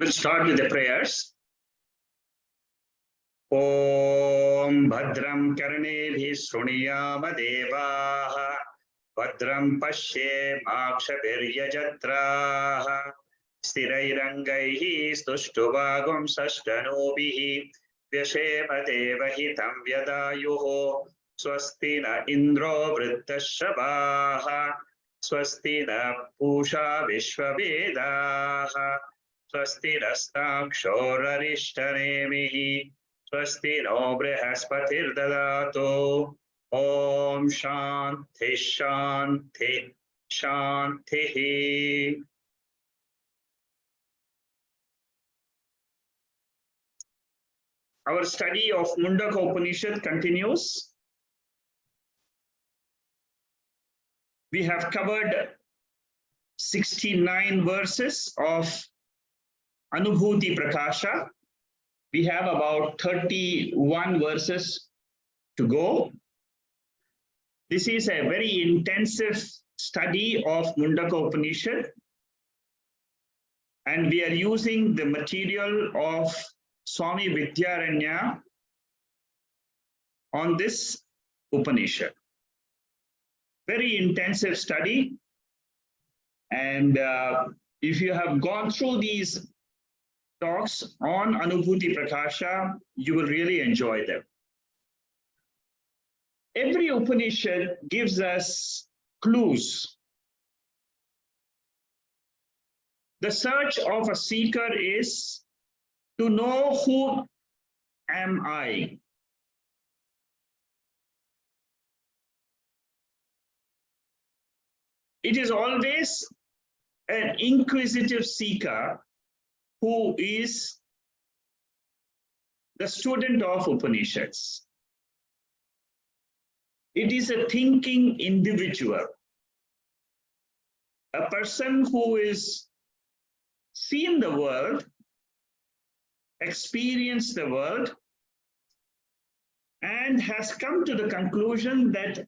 We'll start with the prayers. Om Bhadram Karnebhi Shruniyama Devaha Bhadram Pashye Makshabhiryajatraha Stirairangaihi Stuštuvagum Sastanobihi Vyashema Devahitam Vyadayuho Swasti na Indro Vrittashravaha Swasti na Pusha Vishwavedaha Swasti Rastakshorarishthanemihi Swasti no Brihaspatir Dadato Om Shanti Shanti Shanti. Our study of Mundaka Upanishad continues. We have covered 69 verses of Anubhuti Prakasha. We have about 31 verses to go. This is a very intensive study of Mundaka Upanishad, and we are using the material of Swami Vidyaranya on this Upanishad. Very intensive study, and if you have gone through these talks on Anubhuti Prakasha, you will really enjoy them. Every Upanishad gives us clues. The search of a seeker is to know who am I. It is always an inquisitive seeker who is the student of Upanishads. It is a thinking individual, a person who is seen the world, experienced the world, and has come to the conclusion that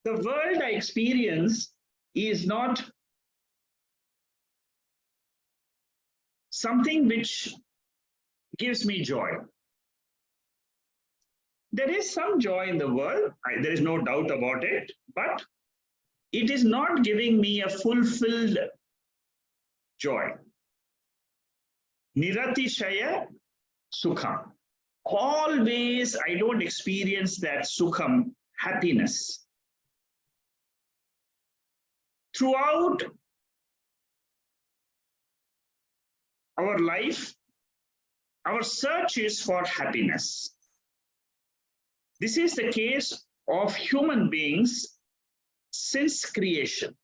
the world I experience is not something which gives me joy. There is some joy in the world, there is no doubt about it, but it is not giving me a fulfilled joy. Niratishaya Sukham. Always I don't experience that Sukham, happiness. Throughout our life, our search is for happiness. This is the case of human beings since creation.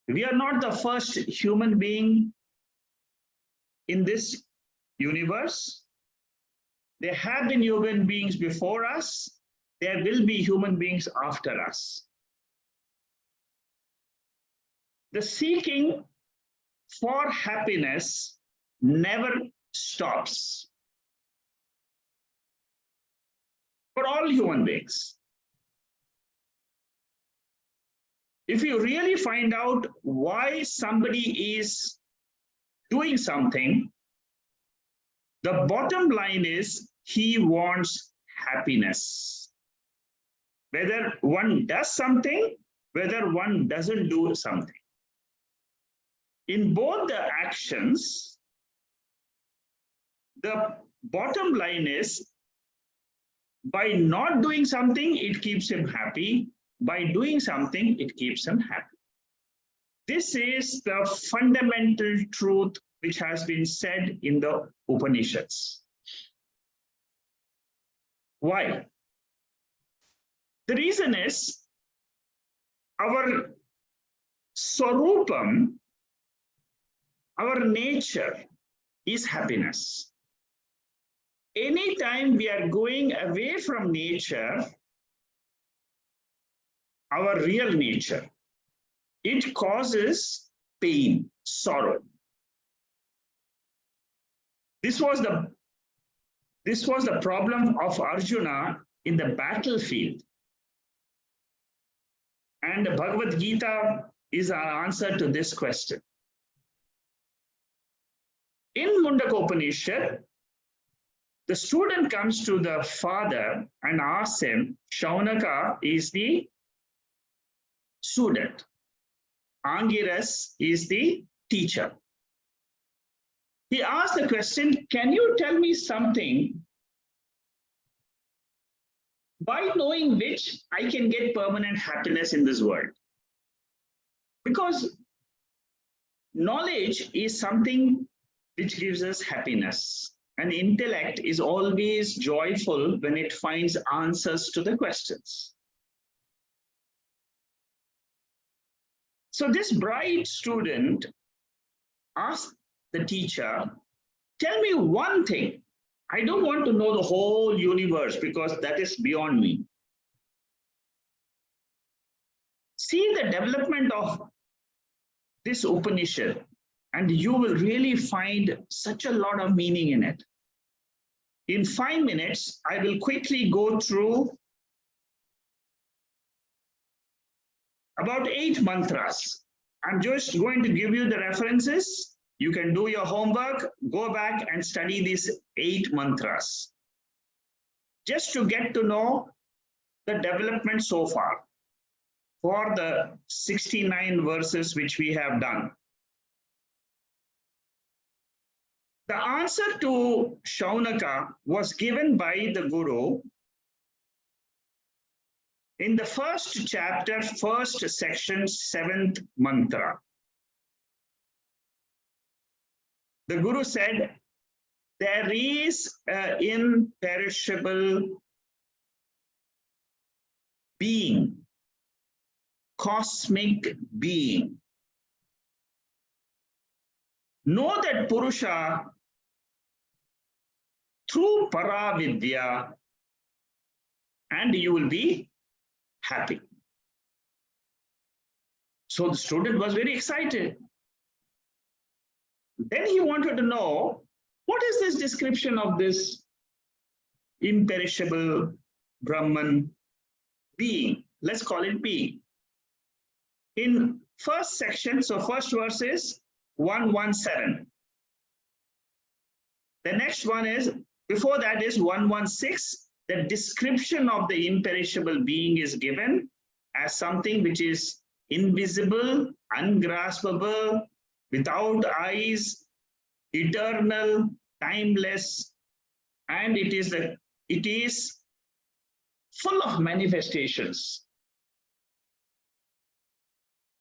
We are not the first human being in this universe. There have been human beings before us. There will be human beings after us. The seeking for happiness never stops for all human beings. If you really find out why somebody is doing something, the bottom line is he wants happiness. Whether one does something, whether one doesn't do something. In both the actions, the bottom line is by not doing something, it keeps him happy. By doing something, it keeps him happy. This is the fundamental truth which has been said in the Upanishads. Why? The reason is our Swarupam, our nature is happiness. Anytime we are going away from nature, our real nature, it causes pain, sorrow. This was the problem of Arjuna in the battlefield. And the Bhagavad Gita is our answer to this question. In Mundaka Upanishad, the student comes to the father and asks him, Shaunaka is the student, Angiras is the teacher. He asked the question, can you tell me something by knowing which I can get permanent happiness in this world? Because knowledge is something which gives us happiness. And intellect is always joyful when it finds answers to the questions. So this bright student asked the teacher, tell me one thing. I don't want to know the whole universe because that is beyond me. See the development of this Upanishad, and you will really find such a lot of meaning in it. In 5 minutes, I will quickly go through about 8 mantras. I'm just going to give you the references. You can do your homework, go back and study these 8 mantras, just to get to know the development so far for the 69 verses which we have done. The answer to Shaunaka was given by the Guru in the first chapter, first section, 7th mantra. The Guru said, there is an imperishable being, cosmic being. Know that Purusha through Paravidya, and you will be happy. So the student was very excited. Then he wanted to know, what is this description of this imperishable Brahman being? Let's call it being. In first section, so first verse is 117. The next one is, before that is 116. The description of the imperishable being is given as something which is invisible, ungraspable, without eyes, eternal, timeless, and it is full of manifestations.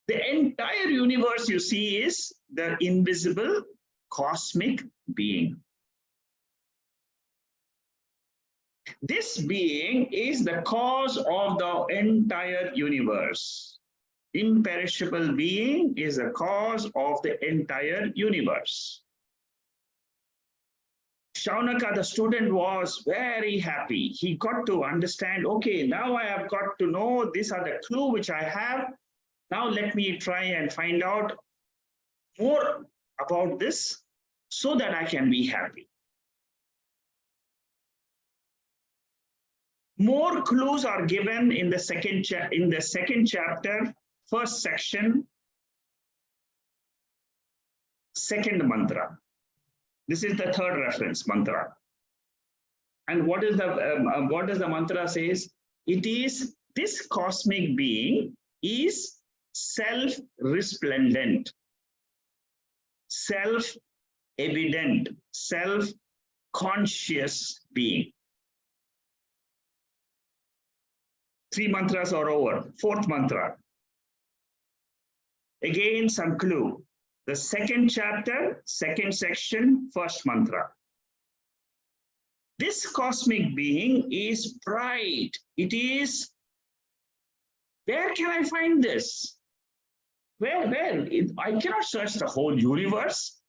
The entire universe you see is the invisible cosmic being. This being is the cause of the entire universe. Imperishable being is the cause of the entire universe. Shaunaka, the student, was very happy. He got to understand, okay, now I have got to know, these are the clue which I have. Now let me try and find out more about this so that I can be happy. More clues are given in the second chapter, first section, second mantra. This is the third reference mantra. And what does the mantra says? It is, this cosmic being is self-resplendent, self-evident, self-conscious being. 3 mantras are over. 4th mantra. Again, some clue. The second chapter, second section, first mantra. This cosmic being is bright. It is, where can I find this? Where? I cannot search the whole universe.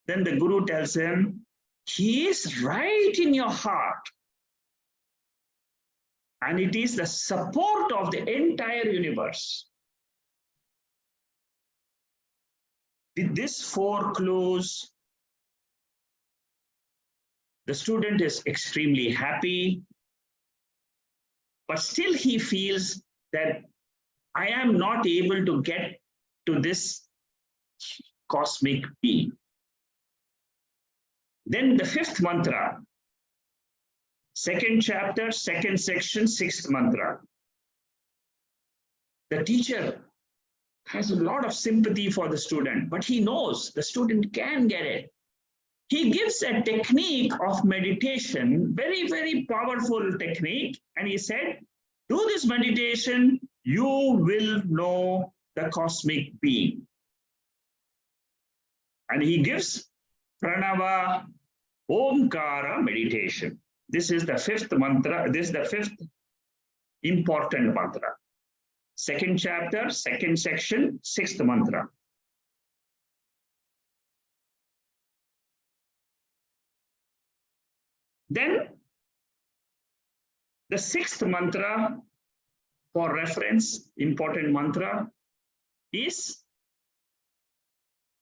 Then the Guru tells him, he is right in your heart. And it is the support of the entire universe. With these 4 clues, the student is extremely happy, but still he feels that I am not able to get to this cosmic being. Then the fifth mantra, second chapter, second section, sixth mantra. The teacher has a lot of sympathy for the student, but he knows the student can get it. He gives a technique of meditation, very, very powerful technique. And he said, do this meditation, you will know the cosmic being. And he gives Pranava Omkara meditation. This is the fifth mantra. This is the fifth important mantra. Second chapter, second section, sixth mantra. Then the sixth mantra for reference, important mantra, is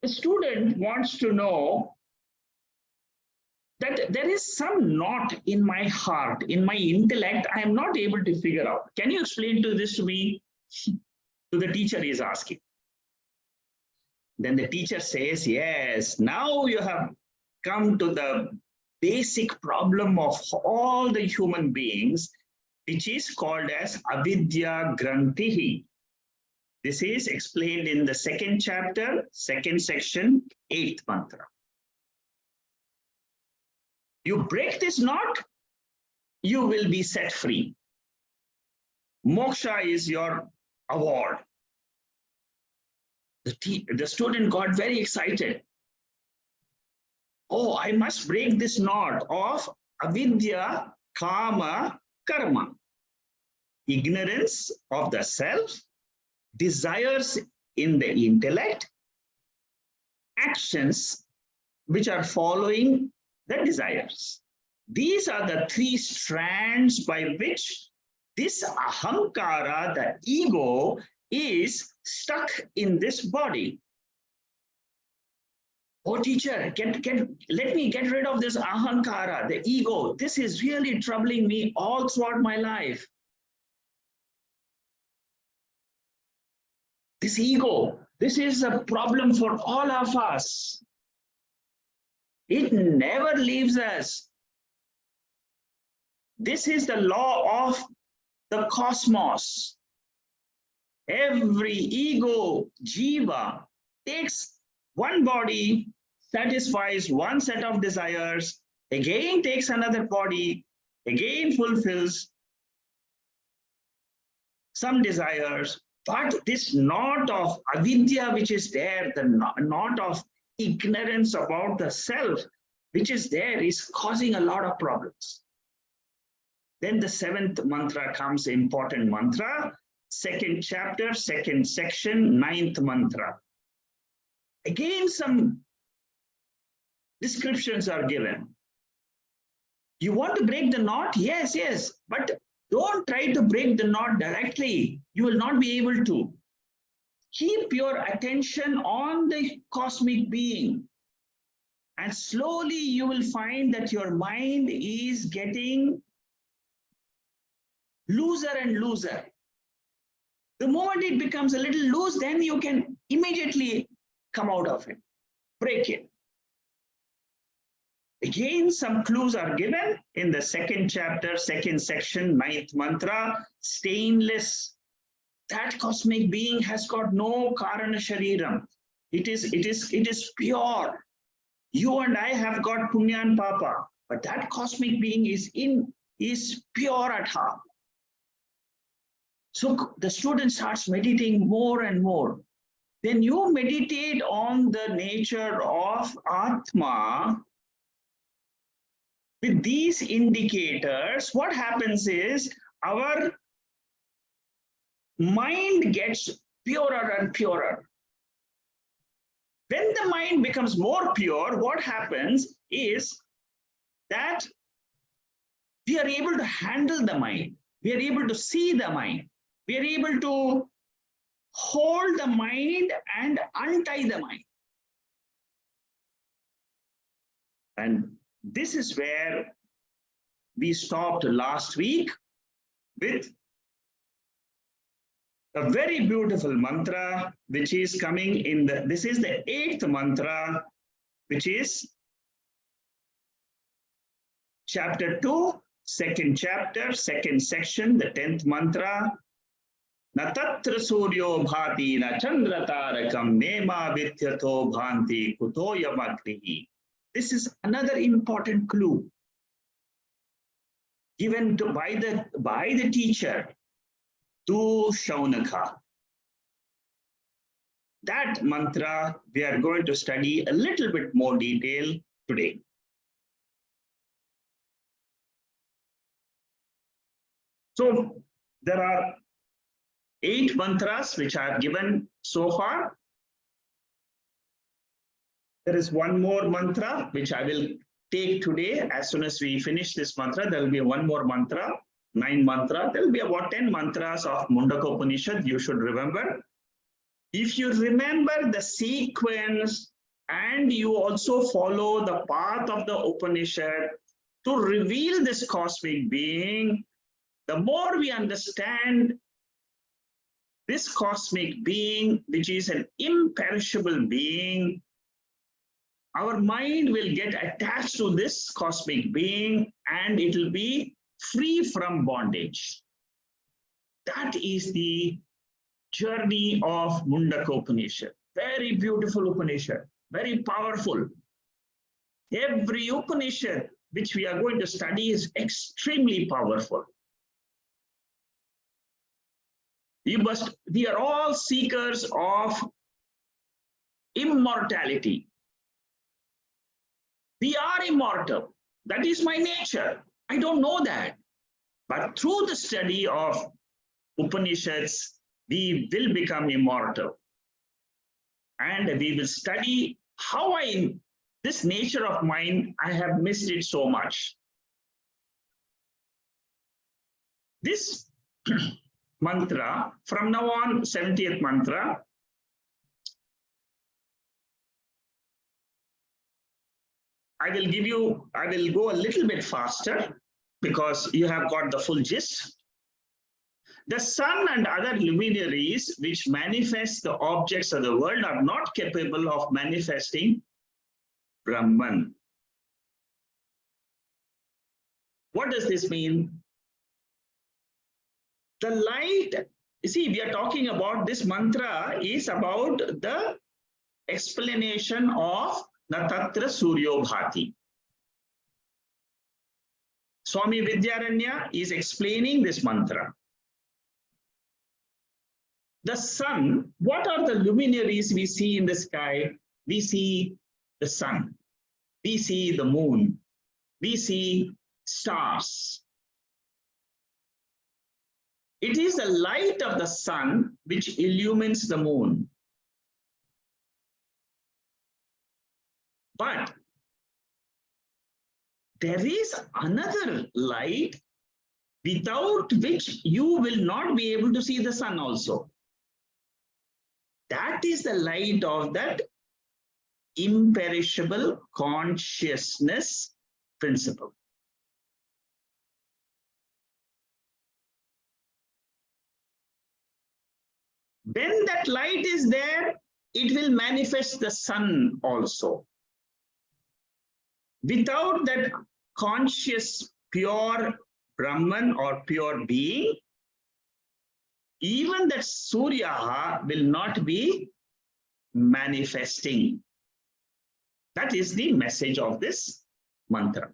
the student wants to know that there is some knot in my heart, in my intellect, I am not able to figure out. Can you explain this to me? So the teacher is asking. Then the teacher says, yes, now you have come to the basic problem of all the human beings, which is called as avidya grantihi. This is explained in the second chapter, second section, eighth mantra. You break this knot, you will be set free. Moksha is your award. The student got very excited. Oh, I must break this knot of avidya, kama, karma. Ignorance of the self, desires in the intellect, actions which are following the desires. These are the three strands by which this ahankara, the ego, is stuck in this body. Oh, teacher, let me get rid of this ahankara, the ego. This is really troubling me all throughout my life. This ego, this is a problem for all of us. It never leaves us. This is the law of the cosmos. Every ego, jiva, takes one body, satisfies one set of desires, again takes another body, again fulfills some desires. But this knot of avidya which is there, the knot of ignorance about the self which is there, is causing a lot of problems. Then the seventh mantra comes, important mantra, second chapter, second section, ninth mantra. Again, some descriptions are given. You want to break the knot? Yes, yes, but don't try to break the knot directly. You will not be able to. Keep your attention on the cosmic being. And slowly you will find that your mind is getting looser and looser. The moment it becomes a little loose, then you can immediately come out of it, break it. Again, some clues are given in the second chapter, second section, ninth mantra, stainless. That cosmic being has got no karana shariram. It is pure. You and I have got punya and papa, but that cosmic being is pure at heart. So the student starts meditating more and more. Then you meditate on the nature of Atma. With these indicators, what happens is our mind gets purer and purer. When the mind becomes more pure, what happens is that we are able to handle the mind. We are able to see the mind. We are able to hold the mind and untie the mind. And this is where we stopped last week with a very beautiful mantra, which is coming in this is the eighth mantra, which is chapter 2, second chapter, second section, the 10th mantra. Na tatra suryo bhati na chandra tarakam nema vidyatho bhanti kuto yamagrihi. This is another important clue given by the teacher to Shaunaka. That mantra we are going to study a little bit more detail today. So there are 8 mantras which I have given so far. There is one more mantra which I will take today. As soon as we finish this mantra, there will be one more mantra, 9 mantra. There will be about 10 mantras of Mundaka Upanishad you should remember. If you remember the sequence and you also follow the path of the Upanishad to reveal this cosmic being, the more we understand this cosmic being, which is an imperishable being, our mind will get attached to this cosmic being and it will be free from bondage. That is the journey of Mundaka Upanishad. Very beautiful Upanishad, very powerful. Every Upanishad which we are going to study is extremely powerful. We are all seekers of immortality. We are immortal. That is my nature. I don't know that. But through the study of Upanishads, we will become immortal. And we will study how this nature of mine, I have missed it so much. This mantra, from now on, 70th mantra, I will go a little bit faster because you have got the full gist. The sun and other luminaries which manifest the objects of the world are not capable of manifesting Brahman. What does this mean? The light, you see, we are talking about this mantra is about the explanation of Natatra Suryo Bhati. Swami Vidyaranya is explaining this mantra. The sun, what are the luminaries we see in the sky? We see the sun, we see the moon, we see stars. It is the light of the sun which illumines the moon. But there is another light without which you will not be able to see the sun also. That is the light of that imperishable consciousness principle. When that light is there, it will manifest the sun also. Without that conscious, pure Brahman or pure being, even that Surya will not be manifesting. That is the message of this mantra.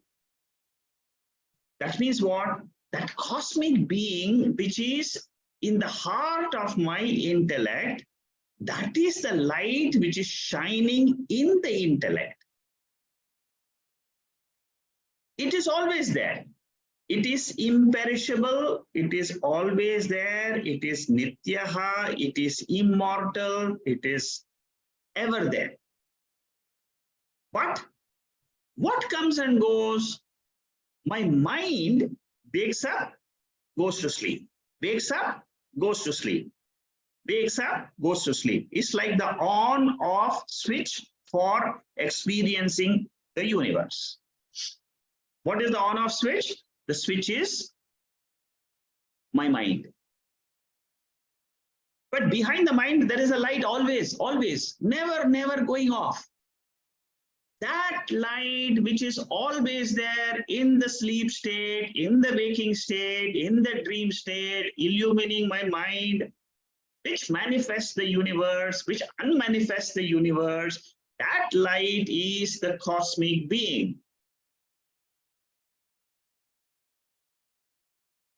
That means what? That cosmic being which is in the heart of my intellect, that is the light which is shining in the intellect. It is always there. It is imperishable. It is always there. It is nityaha. It is immortal. It is ever there. But what comes and goes? My mind wakes up, goes to sleep. Wakes up, goes to sleep. Wakes up, goes to sleep. It's like the on-off switch for experiencing the universe. What is the on-off switch? The switch is my mind. But behind the mind, there is a light always, always, never, never going off. that light which is always there in the sleep state, in the waking state, in the dream state, illumining my mind, which manifests the universe, which unmanifests the universe, that light is the cosmic being.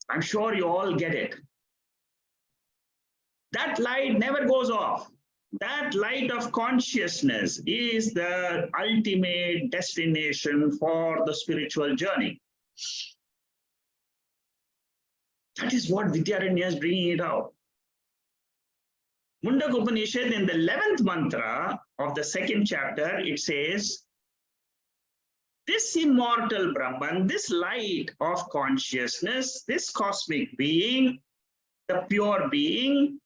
I'm sure you all get it. That light never goes off. That light of consciousness is the ultimate destination for the spiritual journey. That is what Vidyaranya is bringing it out. Mundaka Upanishad, in the 11th mantra of the 2nd chapter, it says, this immortal Brahman, this light of consciousness, this cosmic being, the pure being,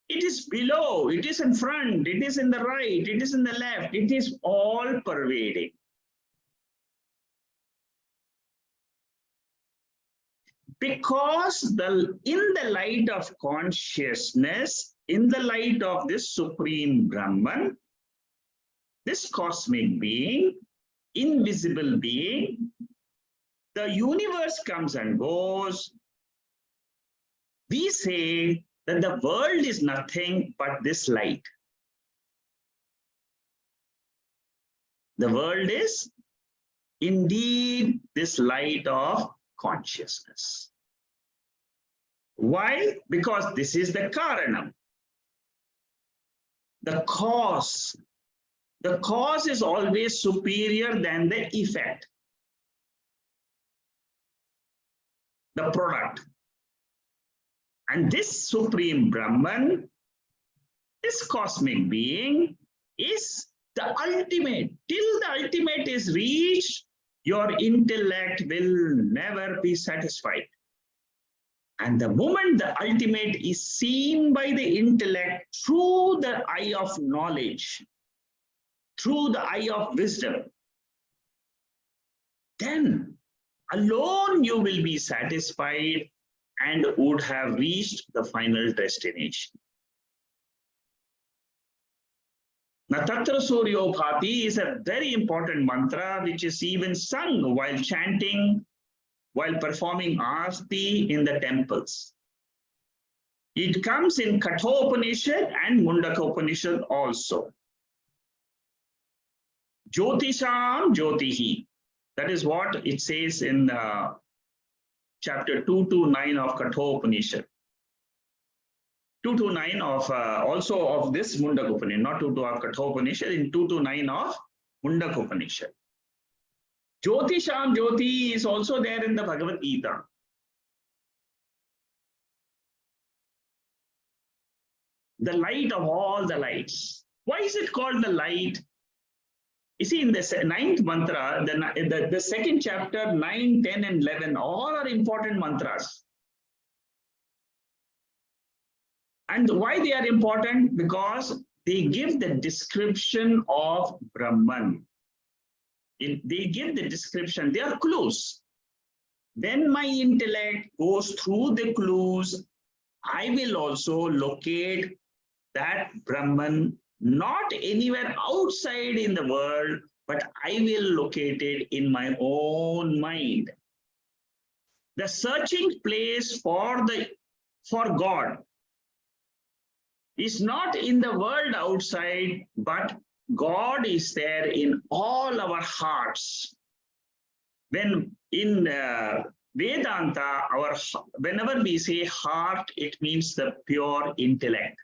it is below, it is in front, it is in the right, it is in the left, it is all pervading. Because in the light of consciousness, in the light of this supreme Brahman, this cosmic being, invisible being, the universe comes and goes. We say that the world is nothing but this light. The world is indeed this light of consciousness. Why? Because this is the Karanam. The cause. The cause is always superior than the effect. The product. And this supreme Brahman, this cosmic being, is the ultimate. Till the ultimate is reached, your intellect will never be satisfied. And the moment the ultimate is seen by the intellect through the eye of knowledge, through the eye of wisdom, then alone you will be satisfied and would have reached the final destination. Now, Tatra Suryo Bhati is a very important mantra which is even sung while chanting, while performing arti in the temples. It comes in Kathopanishad and Mundaka Upanishad also. Jyotisham Jyotihi. That is what it says in chapter 229 of Kathopanishad. 229 of also of this Mundaka Upanishad, not 22 of Kathopanishad, in 229 of Mundaka Upanishad. Jyotisham Jyoti is also there in the Bhagavad Gita. The light of all the lights. Why is it called the light? You see, in the 9th mantra, the 2nd chapter, 9, 10, and 11, all are important mantras. And why they are important? Because they give the description of Brahman. They give the description, they are clues. When my intellect goes through the clues, I will also locate that Brahman, not anywhere outside in the world, but I will locate it in my own mind. The searching place for God is not in the world outside, but God is there in all our hearts. When in Vedanta, whenever we say heart, it means the pure intellect,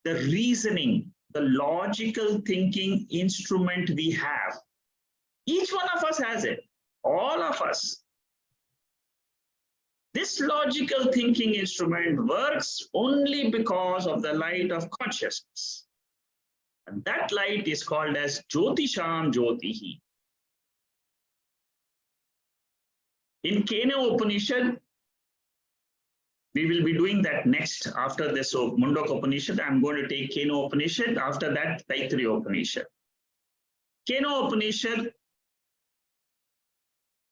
the reasoning, the logical thinking instrument we have. Each one of us has it, all of us. This logical thinking instrument works only because of the light of consciousness. And that light is called as Jyotisham Jyotihi. In Kena Upanishad, we will be doing that next after this Mundaka Upanishad. I'm going to take Kena Upanishad, after that Taittiriya Upanishad. Kena Upanishad,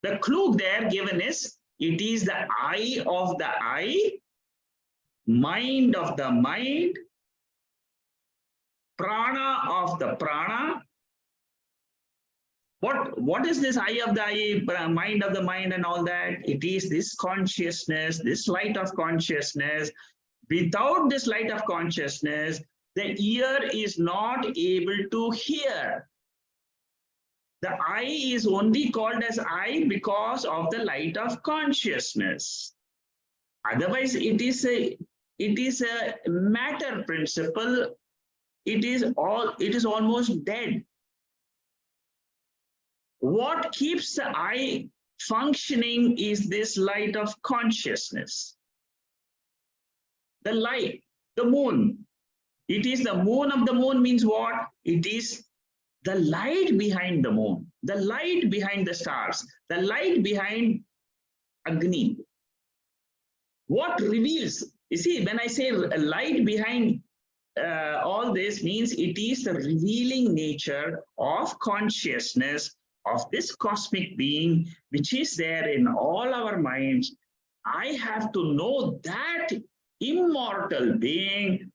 the clue there given is, it is the eye of the eye, mind of the mind, prana of the prana, What is this eye of the eye, mind of the mind, and all that? It is this consciousness, this light of consciousness. Without this light of consciousness, the ear is not able to hear. The eye is only called as eye because of the light of consciousness. Otherwise, it is a matter principle. It is almost dead. What keeps the eye functioning is this light of consciousness. The light, the moon. It is the moon of the moon means what? It is the light behind the moon, the light behind the stars, the light behind Agni. What reveals? You see, when I say a light behind all this means it is the revealing nature of consciousness of this cosmic being, which is there in all our minds. I have to know that immortal being,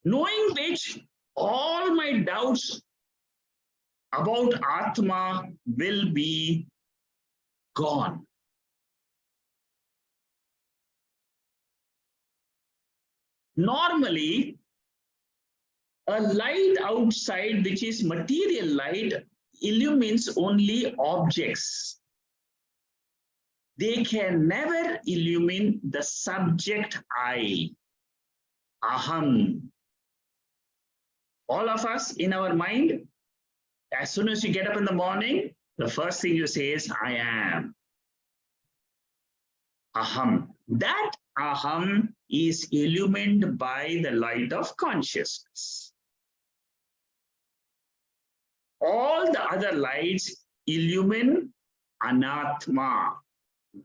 knowing which all my doubts about Atma will be gone. Normally, a light outside, which is material light, illumines only objects. They can never illumine the subject I, aham. All of us in our mind, as soon as you get up in the morning, the first thing you say is, I am. Aham. That aham is illumined by the light of consciousness. All the other lights illumine anatma.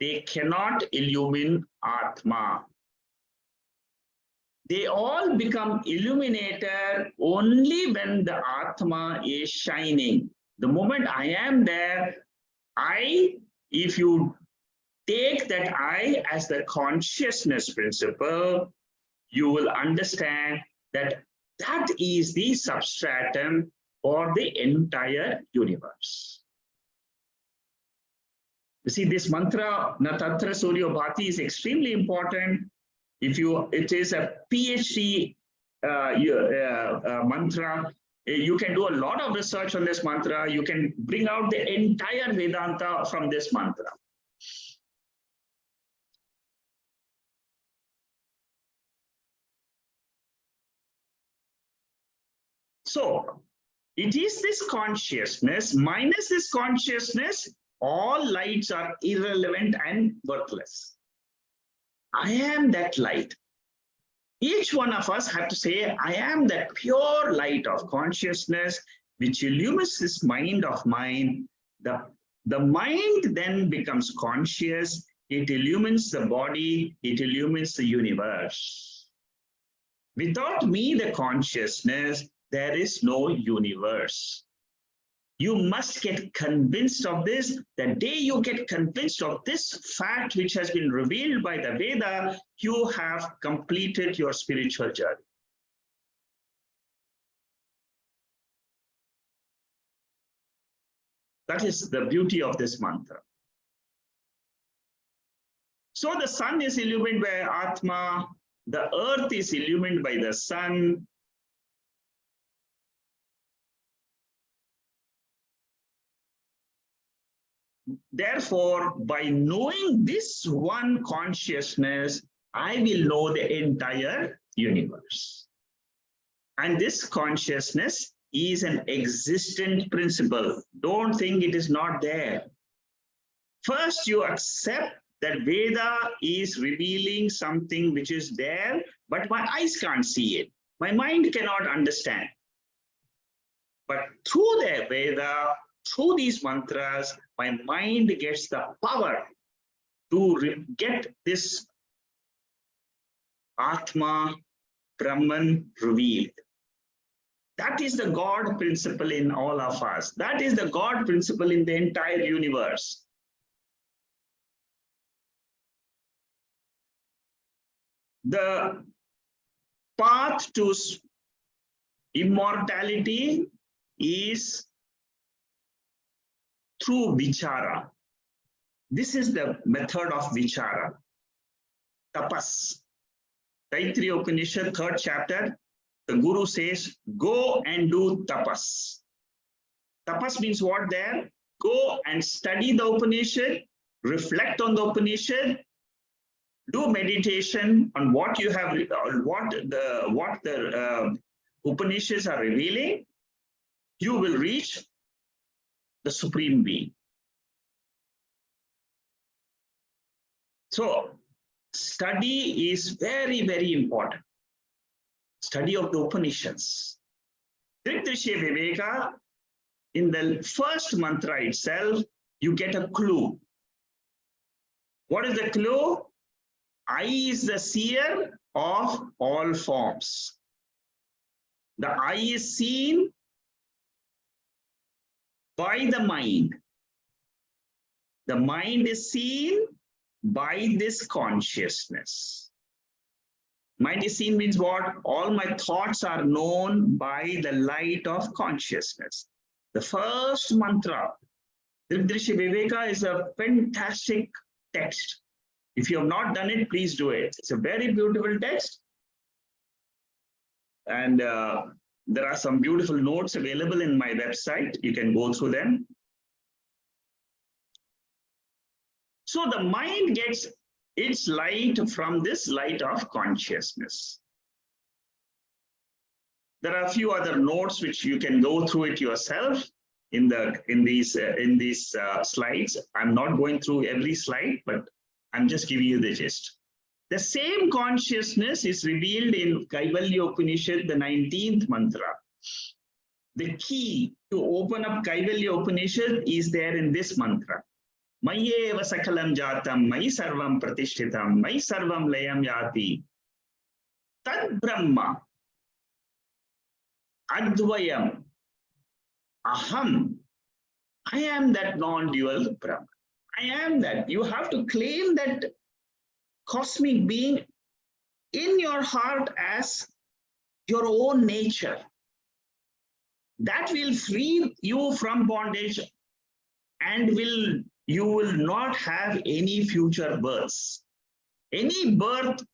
They cannot illumine atma. They all become illuminated only when the atma is shining. The moment I am there, if you take that I as the consciousness principle, you will understand that that is the substratum for the entire universe. You see, this mantra, Na Tatra Suryo Bhati, is extremely important. It is a PhD mantra. You can do a lot of research on this mantra. You can bring out the entire Vedanta from this mantra. So, it is this consciousness. Minus this consciousness, all lights are irrelevant and worthless. I am that light. Each one of us have to say, I am that pure light of consciousness, which illumines this mind of mine. The mind then becomes conscious. It illumines the body. It illumines the universe. Without me, the consciousness, there is no universe. You must get convinced of this. The day you get convinced of this fact, which has been revealed by the Veda, you have completed your spiritual journey. That is the beauty of this mantra. So the sun is illumined by Atma, the earth is illumined by the sun. Therefore, by knowing this one consciousness, I will know the entire universe. And this consciousness is an existent principle. Don't think it is not there. First, you accept that Veda is revealing something which is there, but my eyes can't see it. My mind cannot understand. But through the Veda, through these mantras, my mind gets the power to get this Atma, Brahman revealed. That is the God principle in all of us. That is the God principle in the entire universe. The path to immortality is through vichara. This is the method of vichara. Tapas. Taittiriya Upanishad, 3rd chapter, the Guru says, go and do tapas. Tapas means what there? Go and study the Upanishad, reflect on the Upanishad, do meditation on what you have, what the Upanishads are revealing. You will reach the Supreme Being. So, study is very, very important. Study of the Upanishads. Drisya Viveka, in the first mantra itself, you get a clue. What is the clue? I is the seer of all forms. The I is seen by the mind. The mind is seen by this consciousness. Mind is seen means what? All my thoughts are known by the light of consciousness. The first mantra, Drisya Viveka, is a fantastic text. If you have not done it, please do it. It's a very beautiful text. And there are some beautiful notes available in my website. You can go through them. So the mind gets its light from this light of consciousness. There are a few other notes which you can go through it yourself in these slides. I'm not going through every slide, but I'm just giving you the gist. The same consciousness is revealed in Kaivalya Upanishad, the 19th mantra. The key to open up Kaivalya Upanishad is there in this mantra. Mayeva sakalam jatam, mai sarvam pratishtitam, mai sarvam layam yati. Tad Brahma, Advayam, Aham. I am that non-dual Brahma. I am that. You have to claim that cosmic being in your heart as your own nature. That will free you from bondage and you will not have any future births. Any birth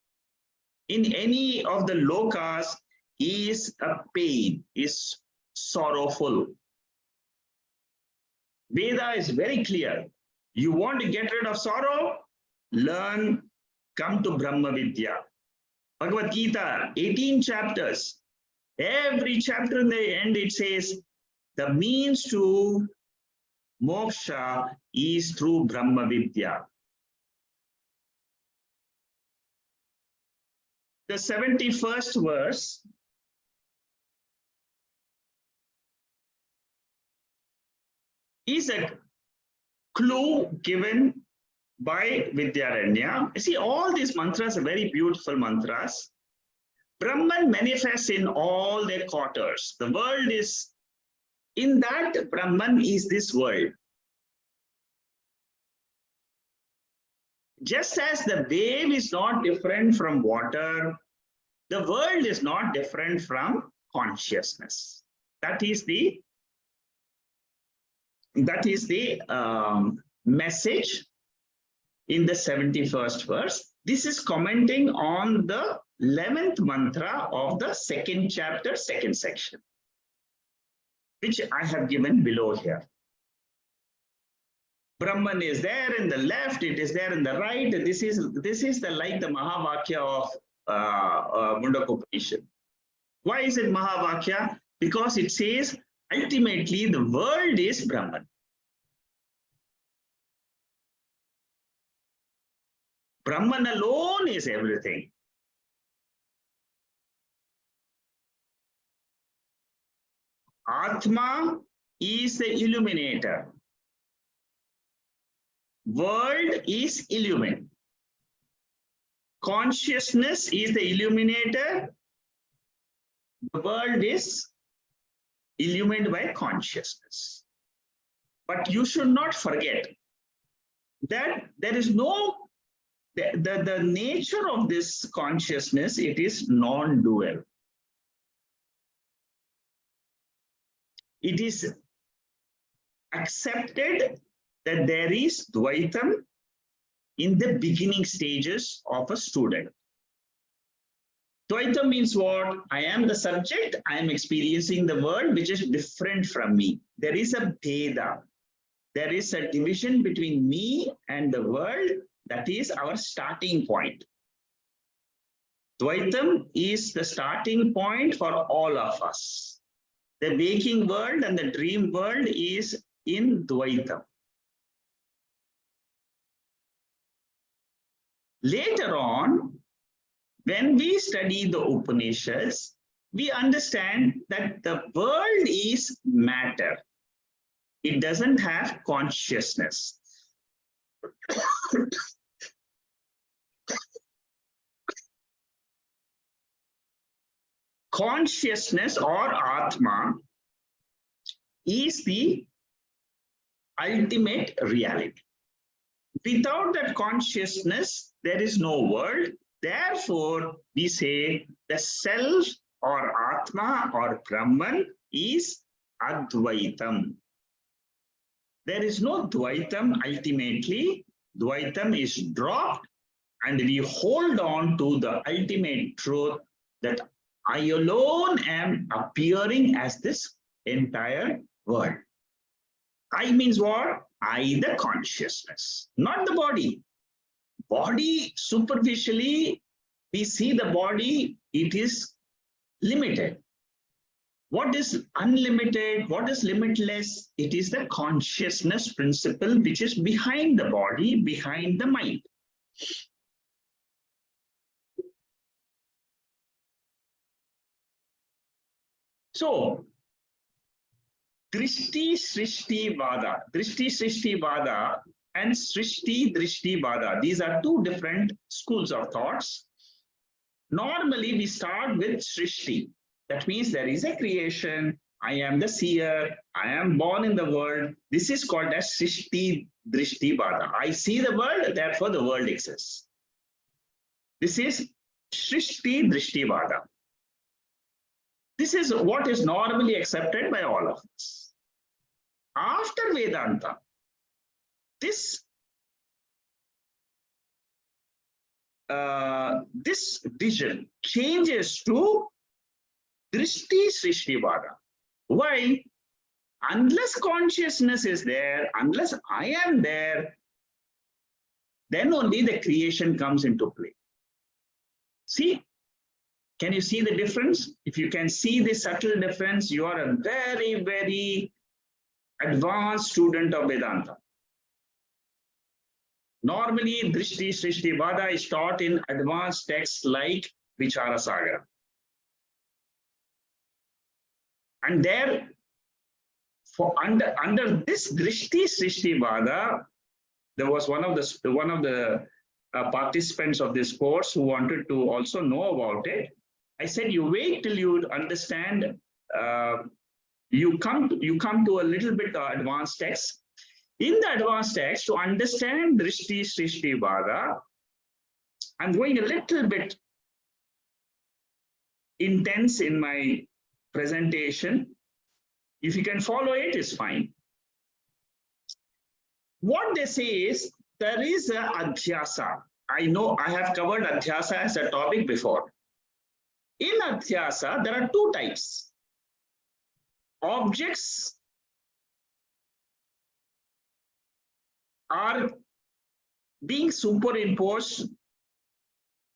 in any of the lokas is a pain, is sorrowful. Veda is very clear. You want to get rid of sorrow? Learn, come to Brahma Vidya. Bhagavad Gita, 18 chapters. Every chapter in the end it says, the means to moksha is through Brahma Vidya. The 71st verse is a clue given by Vidyaranya. You see, all these mantras are very beautiful mantras. Brahman manifests in all their quarters. The world is, in that Brahman is this world. Just as the wave is not different from water, the world is not different from consciousness. That is the message in the 71st verse. This is commenting on the 11th mantra of the 2nd chapter, 2nd section, which I have given below here. Brahman is there in the left, it is there in the right. This is like the Mahavakya of Mundaka Upanishad. Why is it Mahavakya? Because it says ultimately the world is Brahman. Brahman alone is everything. Atma is the illuminator. World is illumined. Consciousness is the illuminator. The world is illumined by consciousness. But you should not forget that there is no, the nature of this consciousness, it is non-dual. it is accepted that there is Dvaitam in the beginning stages of a student. Dvaita means what? I am the subject, I am experiencing the world which is different from me. There is a Bheda. There is a division between me and the world. That is our starting point. Dvaitam is the starting point for all of us. The waking world and the dream world is in Dvaitam. Later on, when we study the Upanishads, we understand that the world is matter. It doesn't have consciousness. Consciousness or Atma is the ultimate reality. Without that consciousness, there is no world. Therefore, we say the self or Atma or Brahman is Advaitam. There is no Dvaitam ultimately. Dvaitam is dropped and we hold on to the ultimate truth that I alone am appearing as this entire world. I means what? I, the consciousness, not the body. Body, superficially, we see the body, it is limited. What is unlimited? What is limitless? It is the consciousness principle which is behind the body, behind the mind. So, Drishti Srishti Vada, Drishti Srishti Vada and Srishti Drishti Vada. These are two different schools of thoughts. Normally, we start with Srishti. That means there is a creation. I am the seer. I am born in the world. This is called as Srishti Drishti Vada. I see the world, therefore the world exists. This is Srishti Drishti Vada. This is what is normally accepted by all of us. After Vedanta, this vision changes to Drishti Srishti Vada. Why? Unless consciousness is there, unless I am there, then only the creation comes into play. See? Can you see the difference? If you can see the subtle difference, you are a very, very advanced student of Vedanta. Normally, Drishti Srishti Vada is taught in advanced texts like Vichara Sagar. And there, for under this Drishti Srishti Vada, there was one of the participants of this course who wanted to also know about it. I said, you wait till you understand, you come to a little bit advanced text. In the advanced text, to understand Drishti Srishti Vada, I'm going a little bit intense in my presentation. If you can follow it, it's fine. What they say is, there is a adhyasa. I know I have covered adhyasa as a topic before. In adhyasa, there are two types. Objects are being superimposed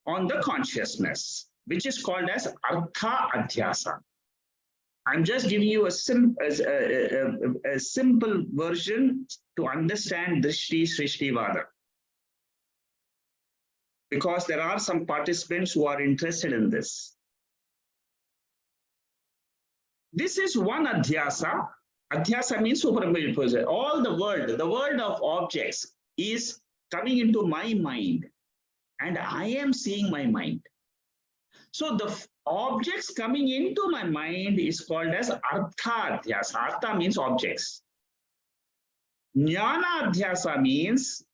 on the consciousness, which is called as artha adhyasa. I'm just giving you a simple version to understand Drishti Srishti Vada, because there are some participants who are interested in this. This is one adhyasa. Adhyasa means superimposition. All the world of objects is coming into my mind, and I am seeing my mind. So the objects coming into my mind is called as artha adhyasa. Artha means objects. Jnana adhyasa means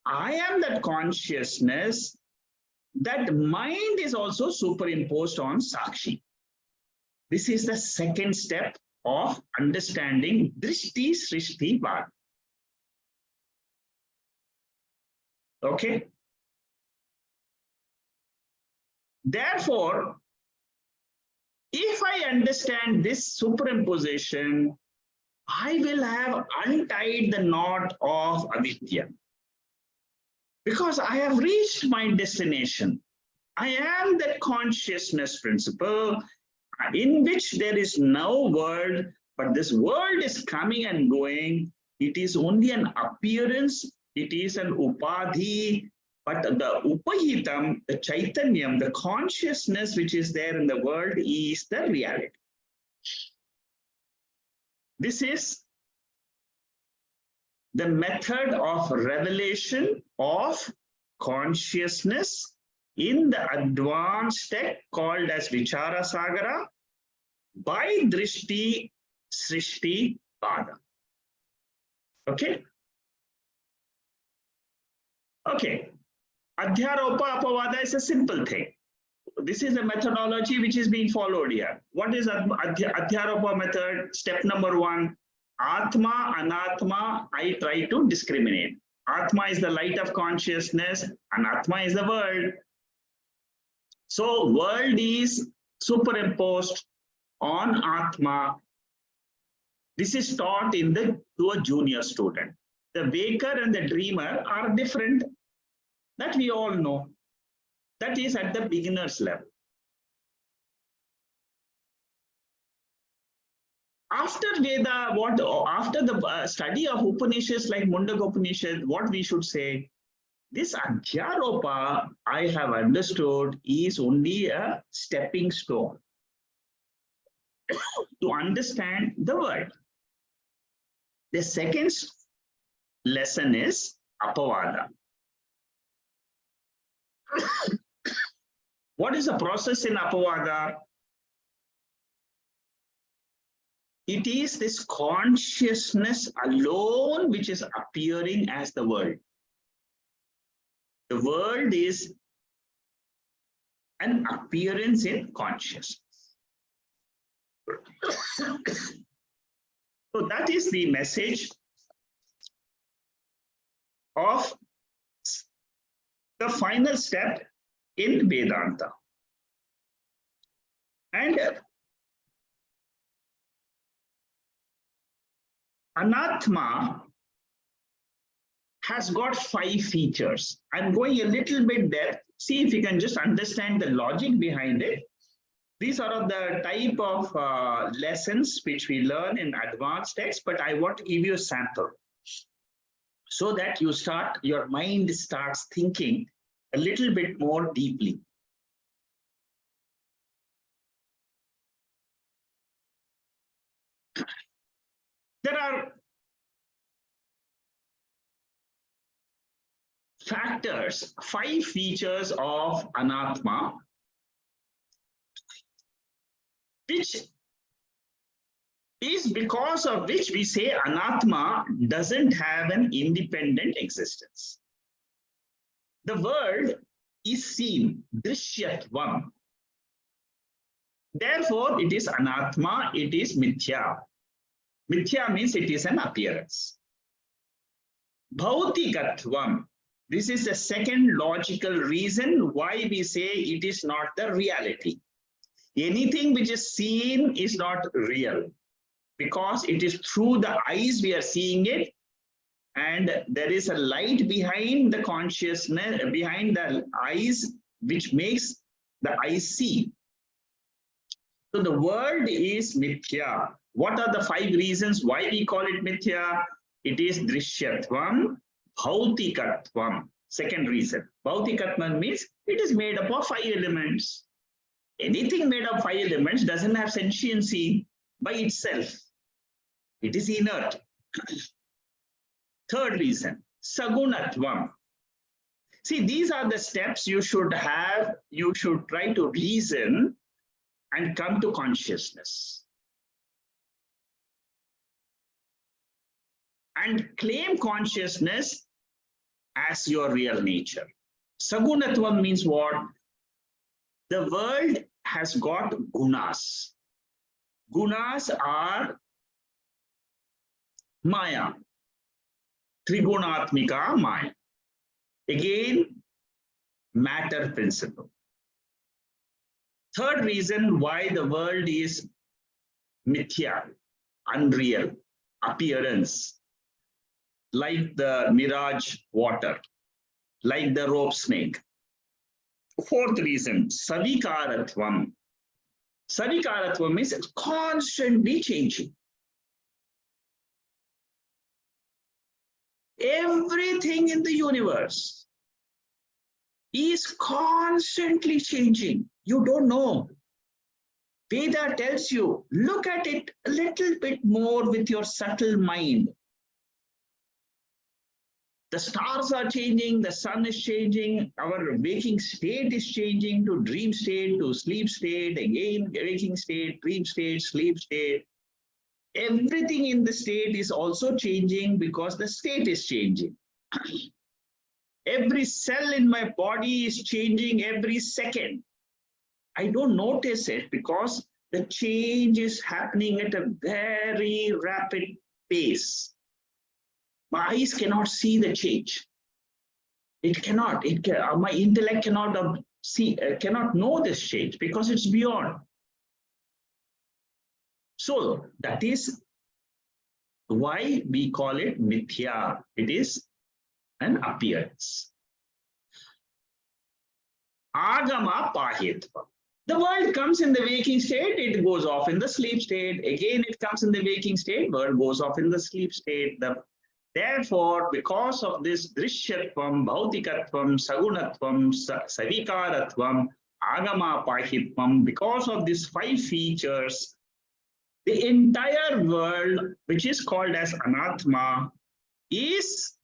I am that consciousness, that mind is also superimposed on Sakshi. This is the second step of understanding Drishti Srishti Bad. Okay. Therefore, if I understand this superimposition, I will have untied the knot of avidya. Because I have reached my destination. I am that consciousness principle in which there is no world, but this world is coming and going. It is only an appearance, it is an upadhi, but the upahitam, the chaitanyam, the consciousness which is there in the world is the reality. This is the method of revelation of consciousness in the advanced tech called as Vichara Sagara by Drishti Srishti Pada. Okay? Okay. Adhyaropa Apavada is a simple thing. This is a methodology which is being followed here. What is Adhyaropa method? Step number 1. Atma, Anatma, I try to discriminate. Atma is the light of consciousness, Anatma is the world. So world is superimposed on Atma. This is taught to a junior student. The waker and the dreamer are different. That we all know. That is at the beginner's level. After Veda, after the study of Upanishads like Mundaka Upanishad, what we should say, this Adhyaropa, I have understood, is only a stepping stone to understand the world. The second lesson is Apavada. What is the process in Apavada? It is this consciousness alone which is appearing as the world. The world is an appearance in consciousness. So that is the message of the final step in Vedanta. And Anatma has got 5 features. I'm going a little bit depth. See if you can just understand the logic behind it. These are the type of lessons which we learn in advanced texts, but I want to give you a sample so that your mind starts thinking a little bit more deeply. There are factors, 5 features of Anatma, which is because of which we say Anatma doesn't have an independent existence. The world is seen, Drishyatvam. Therefore, it is Anatma, it is Mithya. Mithya means it is an appearance. Bhautikatvam. This is the second logical reason why we say it is not the reality. Anything which is seen is not real because it is through the eyes we are seeing it, and there is a light behind the consciousness, behind the eyes, which makes the eyes see. So the world is mithya. What are the 5 reasons why we call it mithya? It is drishyatvam, bhautikatvam. Second reason. Bhautikatvam means it is made up of 5 elements. Anything made of 5 elements doesn't have sentiency by itself. It is inert. Third reason, sagunatvam. See, these are the steps you should have. You should try to reason and come to consciousness. And claim consciousness as your real nature. Sagunatvam means what? The world has got gunas. Gunas are Maya, Trigunatmika Maya. Again, matter principle. Third reason why the world is mithya, unreal, appearance, like the mirage water, like the rope snake. Fourth reason, savikaratvam. Savikaratvam is constantly changing. Everything in the universe is constantly changing. You don't know. Veda tells you, look at it a little bit more with your subtle mind. The stars are changing, the sun is changing, our waking state is changing to dream state, to sleep state, again waking state, dream state, sleep state. Everything in the state is also changing because the state is changing. Every cell in my body is changing every second. I don't notice it because the change is happening at a very rapid pace. My eyes cannot see the change. It cannot. My intellect cannot cannot know this change because it's beyond. So that is why we call it mithya. It is an appearance. Agama pahitva. The world comes in the waking state, it goes off in the sleep state. Again, it comes in the waking state, world goes off in the sleep state. Therefore, because of this drishyatvam, bhautikatvam, sagunatvam, savikaratvam, agama pahitvam, because of these 5 features, the entire world, which is called as anatma, is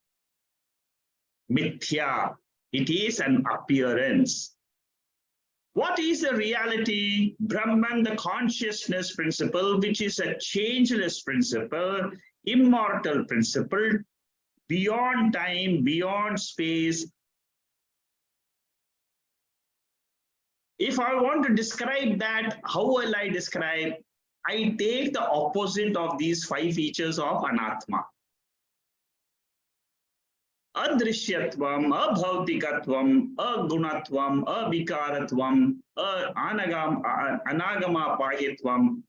mithya. It is an appearance. What is the reality? Brahman, the consciousness principle, which is a changeless principle, immortal principle, beyond time, beyond space. If I want to describe that, how will I describe? I take the opposite of these 5 features of anatma. Adrishyatvam, abhautikatvam, agunatvam, avikaratvam, anagama pahitvam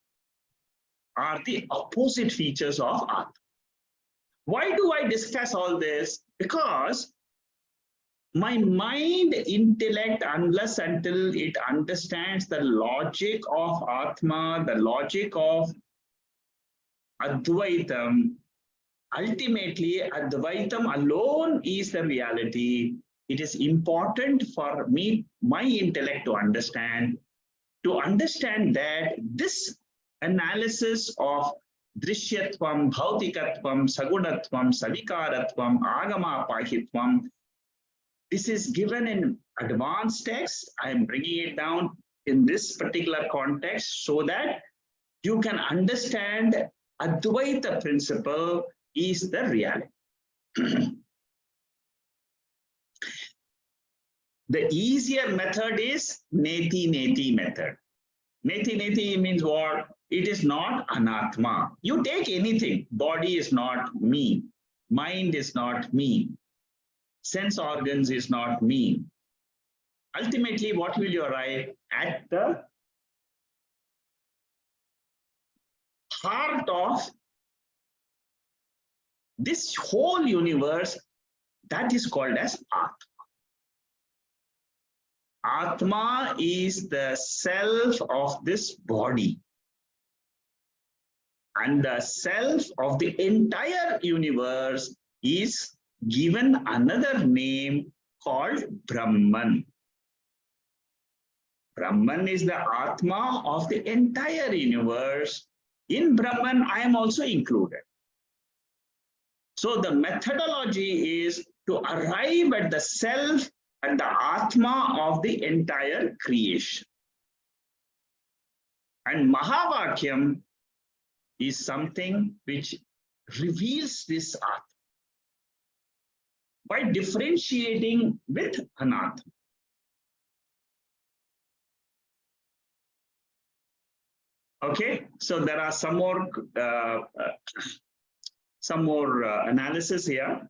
are the opposite features of Atma. Why do I discuss all this? Because my mind, intellect, unless until it understands the logic of Atma, the logic of Advaitam, ultimately Advaitam alone is the reality. It is important for me, my intellect to understand that this analysis of drishyatvam, bhautikatvam, sagunatvam, savikaratvam, agama pahitvam, this is given in advanced text. I am bringing it down in this particular context so that you can understand Advaita principle is the reality. The easier method is neti method. Neti means what? It is not anatma. You take anything. Body is not me. Mind is not me. Sense organs is not me. Ultimately, what will you arrive at? The heart of this whole universe, that is called as Atma. Atma is the self of this body. And the self of the entire universe is given another name called Brahman. Brahman is the Atma of the entire universe. In Brahman, I am also included. So the methodology is to arrive at the self and the Atma of the entire creation. And Mahavakyam is something which reveals this Atma by differentiating with Anatma. Okay, so there are some more analysis here.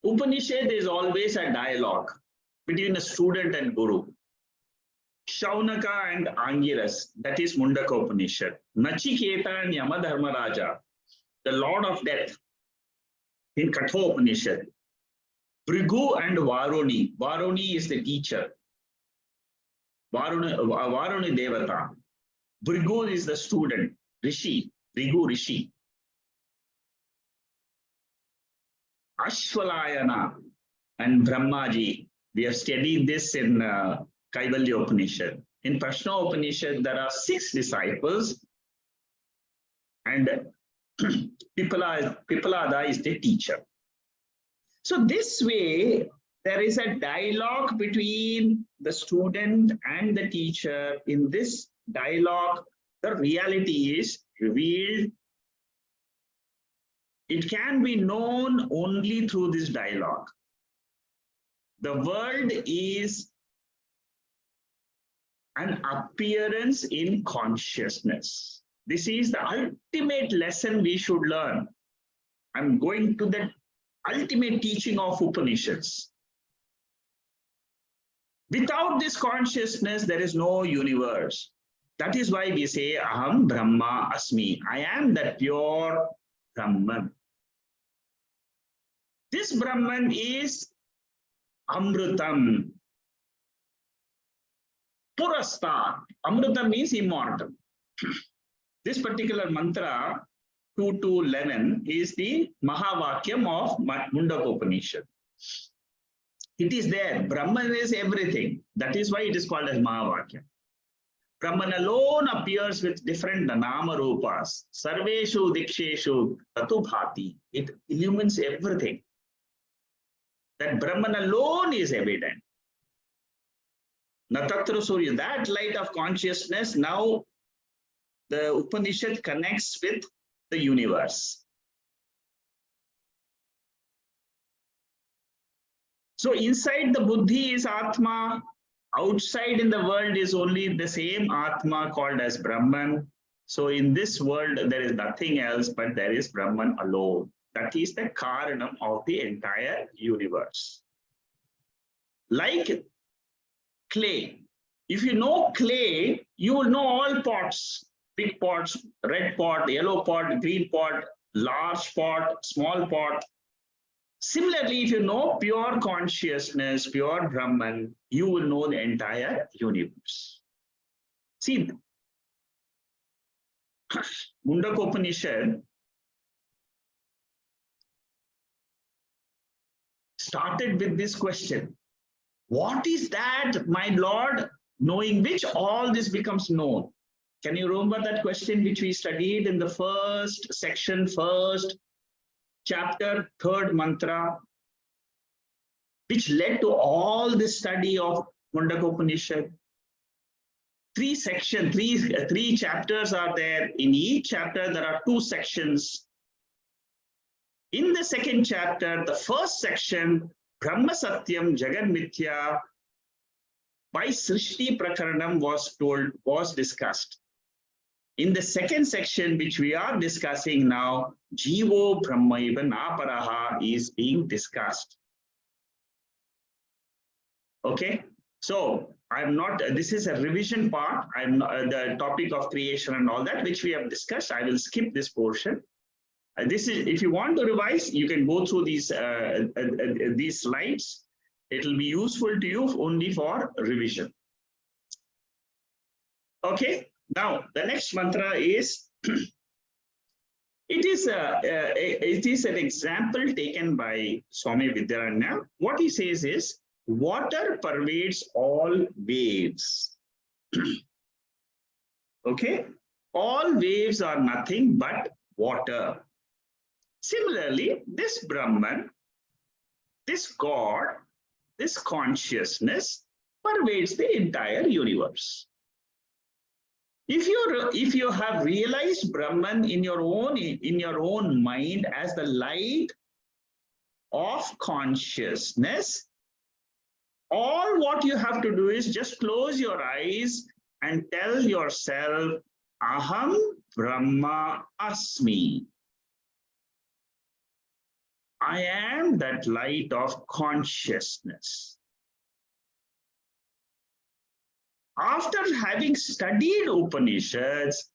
Upanishad is always a dialogue between a student and guru. Shaunaka and Angiras, that is Mundaka Upanishad. Nachiketa and Yamadharmaraja, the Lord of Death, in Katha Upanishad. Bhrigu and Varuni. Varuni is the teacher. Varuni Devata. Bhrigu is the student. Rishi. Bhrigu Rishi. Ashwalayana and Brahmaji. We have studied this in Kaivalya Upanishad. In Prashna Upanishad, there are 6 disciples, and Pipalada is the teacher. So this way, there is a dialogue between the student and the teacher. In this dialogue, the reality is revealed. It can be known only through this dialogue. The world is an appearance in consciousness. This is the ultimate lesson we should learn. I'm going to the ultimate teaching of Upanishads. Without this consciousness, there is no universe. That is why we say, Aham Brahma Asmi. I am that pure Brahman. This Brahman is Amrutam. Purasta. Amrutam means immortal. This particular mantra, 2 to 11, is the Mahavakyam of Mundaka Upanishad. It is there. Brahman is everything. That is why it is called as Mahavakyam. Brahman alone appears with different Nama Rupas. Sarveshu Diksheshu Tatu Bhati. It illumines everything. That Brahman alone is evident. Natatra Surya, that light of consciousness, now the Upanishad connects with the universe. So inside the Buddhi is Atma, outside in the world is only the same Atma called as Brahman. So in this world, there is nothing else, but there is Brahman alone. That is the Karanam of the entire universe. Like clay. If you know clay, you will know all pots. Big pots, red pot, yellow pot, green pot, large pot, small pot. Similarly, if you know pure consciousness, pure Brahman, you will know the entire universe. See, Mundaka Upanishad started with this question. What is that, my Lord, knowing which all this becomes known? Can you remember that question which we studied in the first section, first chapter, third mantra, which led to all this study of Mundaka Upanishad? 3 sections, three chapters are there. In each chapter, there are 2 sections. In the second chapter, the first section, Brahma Satyam Jagan Mithya, by Srishti Prakaranam was discussed. In the second section, which we are discussing now, Jivo Brahmaiva Naparaha is being discussed. Okay, so I'm not, this is a revision part. I'm not, the topic of creation and all that, which we have discussed. I will skip this portion. This is, if you want to revise, you can go through these slides. It will be useful to you only for revision. Okay, now the next mantra is, it is an example taken by Swami Vidyaranya. What he says is, water pervades all waves. Okay, all waves are nothing but water. Similarly, this Brahman, this God, this consciousness pervades the entire universe. If you have realized Brahman in your own mind as the light of consciousness, All what you have to do is just close your eyes and tell yourself, Aham Brahma Asmi. I am that light of consciousness. After having studied Upanishads,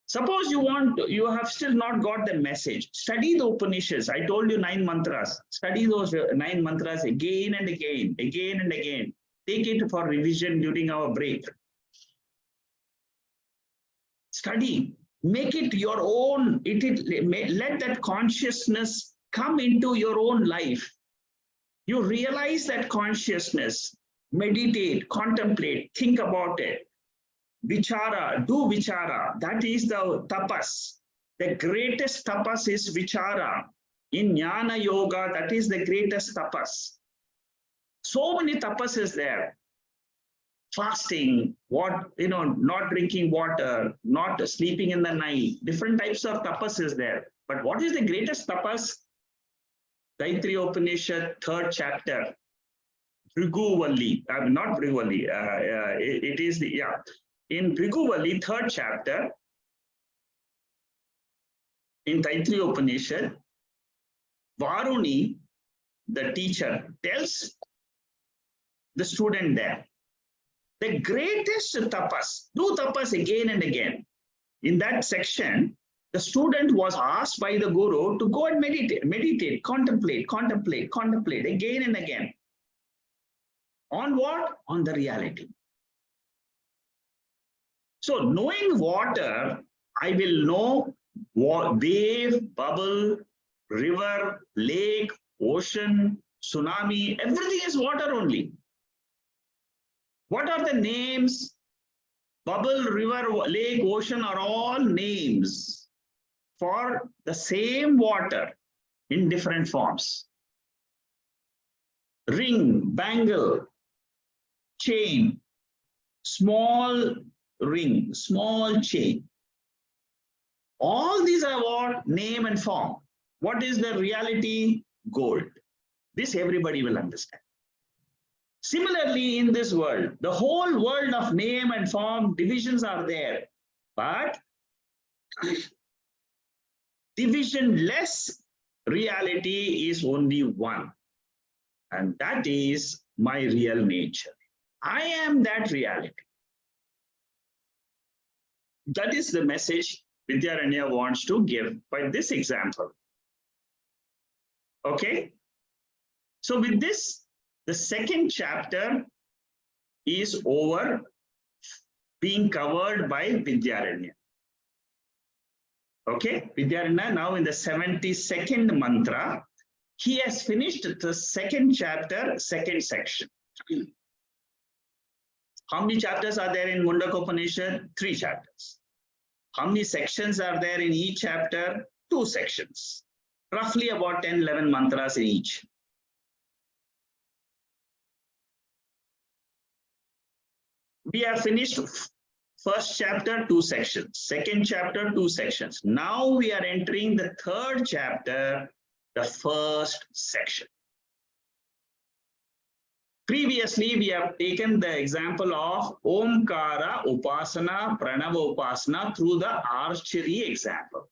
suppose you have still not got the message. Study the Upanishads. I told you 9 mantras. Study those 9 mantras again and again, again and again. Take it for revision during our break. Study. Make it your own. Let that consciousness come into your own life. You realize that consciousness. Meditate, contemplate, think about it. Vichara, do vichara. That is the tapas. The greatest tapas is vichara. In Jnana Yoga, that is the greatest tapas. So many tapas is there. Fasting, not drinking water, not sleeping in the night. Different types of tapas is there. But what is the greatest tapas? Taittiriya Upanishad, 3rd chapter. Bhrigu not Bhrigu it is in Bhrigu 3rd chapter, in Taittiriya Upanishad, Varuni, the teacher, tells the student there, the greatest tapas, do tapas again and again. In that section, the student was asked by the guru to go and meditate, contemplate again and again. On what? On the reality. So knowing water, I will know wave, bubble, river, lake, ocean, tsunami, everything is water only. What are the names? Bubble, river, lake, ocean are all names for the same water in different forms. Ring, bangle, chain, small ring, small chain. All these are what? Name and form. What is the reality? Gold. This everybody will understand. Similarly, in this world, the whole world of name and form, divisions are there. But divisionless reality is only one. And that is my real nature. I am that reality. That is the message Vidyaranya wants to give by this example. Okay? So with this, the 2nd chapter is over, being covered by Vidyaranya. Okay? Vidyaranya now in the 72nd mantra, he has finished the 2nd chapter, 2nd section. How many chapters are there in Mundaka Upanishad? 3 chapters. How many sections are there in each chapter? 2 sections. Roughly about 10, 11 mantras in each. We have finished 1st chapter, 2 sections. 2nd chapter, 2 sections. Now we are entering the 3rd chapter, the 1st section. Previously, we have taken the example of Omkara Upasana, Pranava Upasana through the archery example.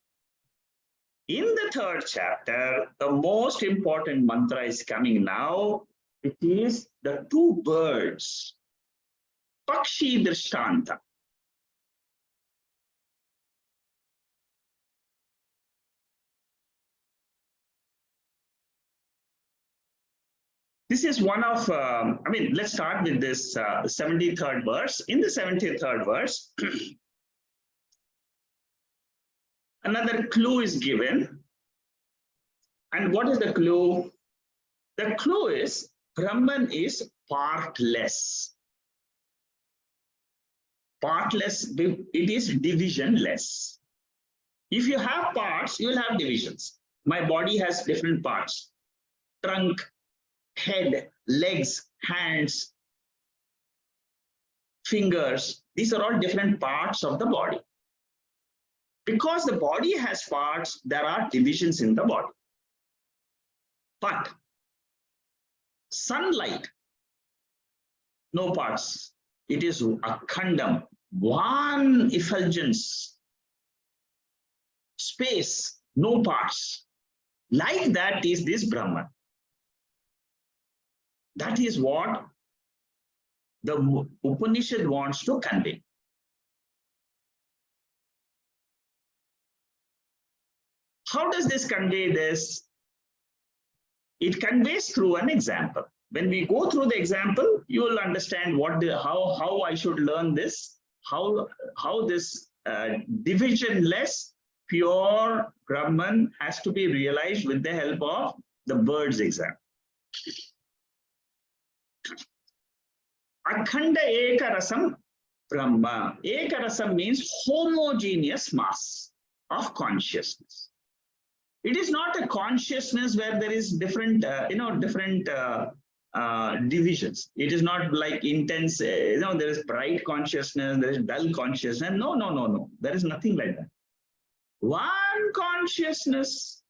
In the 3rd chapter, the most important mantra is coming now. It is the 2 birds. Pakshi Drishtanta. This is one of, let's start with this 73rd verse. In the 73rd verse, another clue is given. And what is the clue? The clue is Brahman is partless. Partless, it is divisionless. If you have parts, you will have divisions. My body has different parts. Trunk, head, legs, hands, fingers. These are all different parts of the body. Because the body has parts, there are divisions in the body. But Sunlight, no parts. It is akhandam, one effulgence. Space, no parts. Like that is this Brahman. That is what the Upanishad wants to convey. How does this convey this? It conveys through an example. When we go through the example, you will understand how I should learn this, how this divisionless, pure Brahman has to be realized with the help of the bird's example. Akhanda Ekarasam Brahma. Ekarasam means homogeneous mass of consciousness. It is not a consciousness where there is different, divisions. It is not like intense, there is bright consciousness, there is dull consciousness. No. There is nothing like that. One consciousness.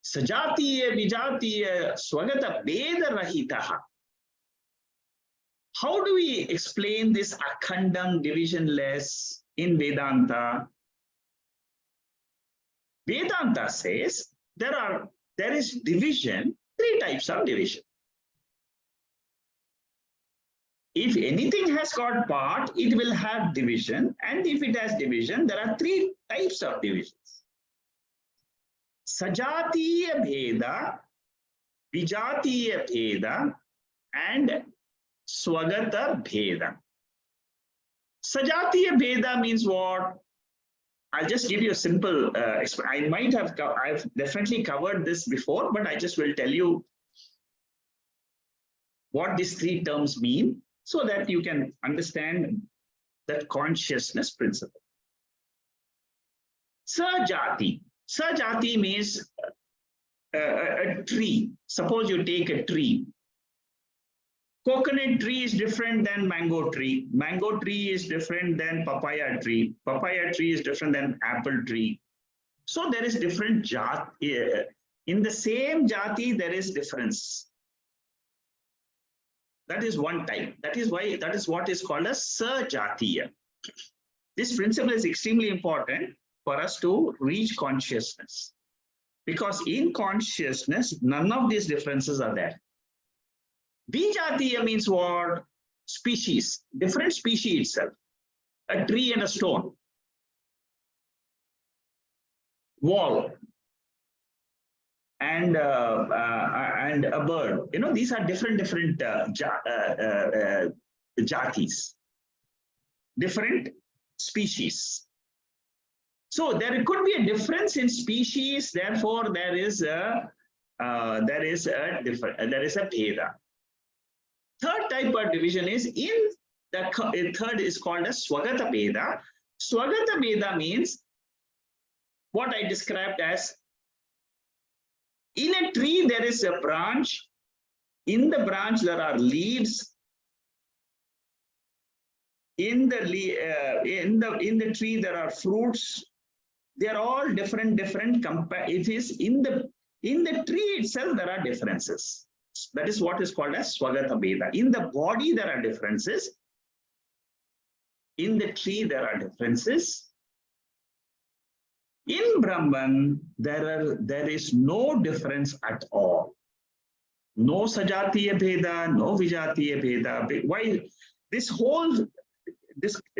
Sajatiya, vijatiya, swagata, veda rahitaha. How do we explain this akhandam, divisionless in Vedanta? Vedanta says there is division, three types of division. If anything has got part, it will have division, and if it has division, there are three types of divisions. Sajatiya Bheda, Vijatiya Bheda, and Swagata Bheda. Sajatiya Bheda means what? I'll just give you a simple, I've definitely covered this before, but I just will tell you what these three terms mean so that you can understand that consciousness principle. Sajati. Sajati means a tree. Suppose you take a tree. Coconut tree is different than mango tree. Mango tree is different than papaya tree. Papaya tree is different than apple tree. So there is different jati. In the same jati, there is difference. That is one type. That is what is called a sajatiya. This principle is extremely important for us to reach consciousness. Because in consciousness, none of these differences are there. Vijatiya means what? Species, different species itself. A tree and a stone. Wall. And a bird. These are different jatis. Different species. So there could be a difference in species, therefore there is a bheda. Third type of division is third is called as Swagata Bheda. Swagata Bheda means what I described as, in a tree there is a branch. In the branch there are leaves. In the tree there are fruits. They are all different. It is in the tree itself there are differences. That is what is called as Swagata Bheda. In the body there are differences. In the tree there are differences. In Brahman there is no difference at all. No Sajatiya Bheda, no Vijatiya Bheda. Why this whole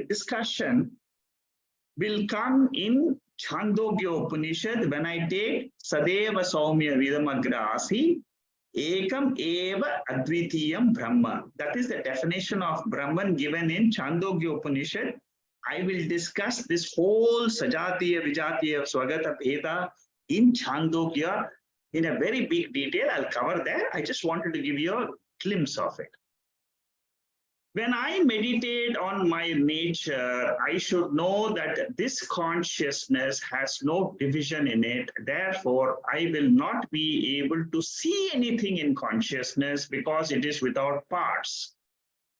discussion will come in Chandogya Upanishad when I take Sadeva Saumya Vidamagrasi Ekam Eva Advitiyam Brahma. That is the definition of Brahman given in Chandogya Upanishad. I will discuss this whole Sajatiya, Vijatiya, Swagata Bheda in Chandogya in a very big detail. I'll cover that. I just wanted to give you a glimpse of it. When I meditate on my nature, I should know that this consciousness has no division in it. Therefore, I will not be able to see anything in consciousness because it is without parts.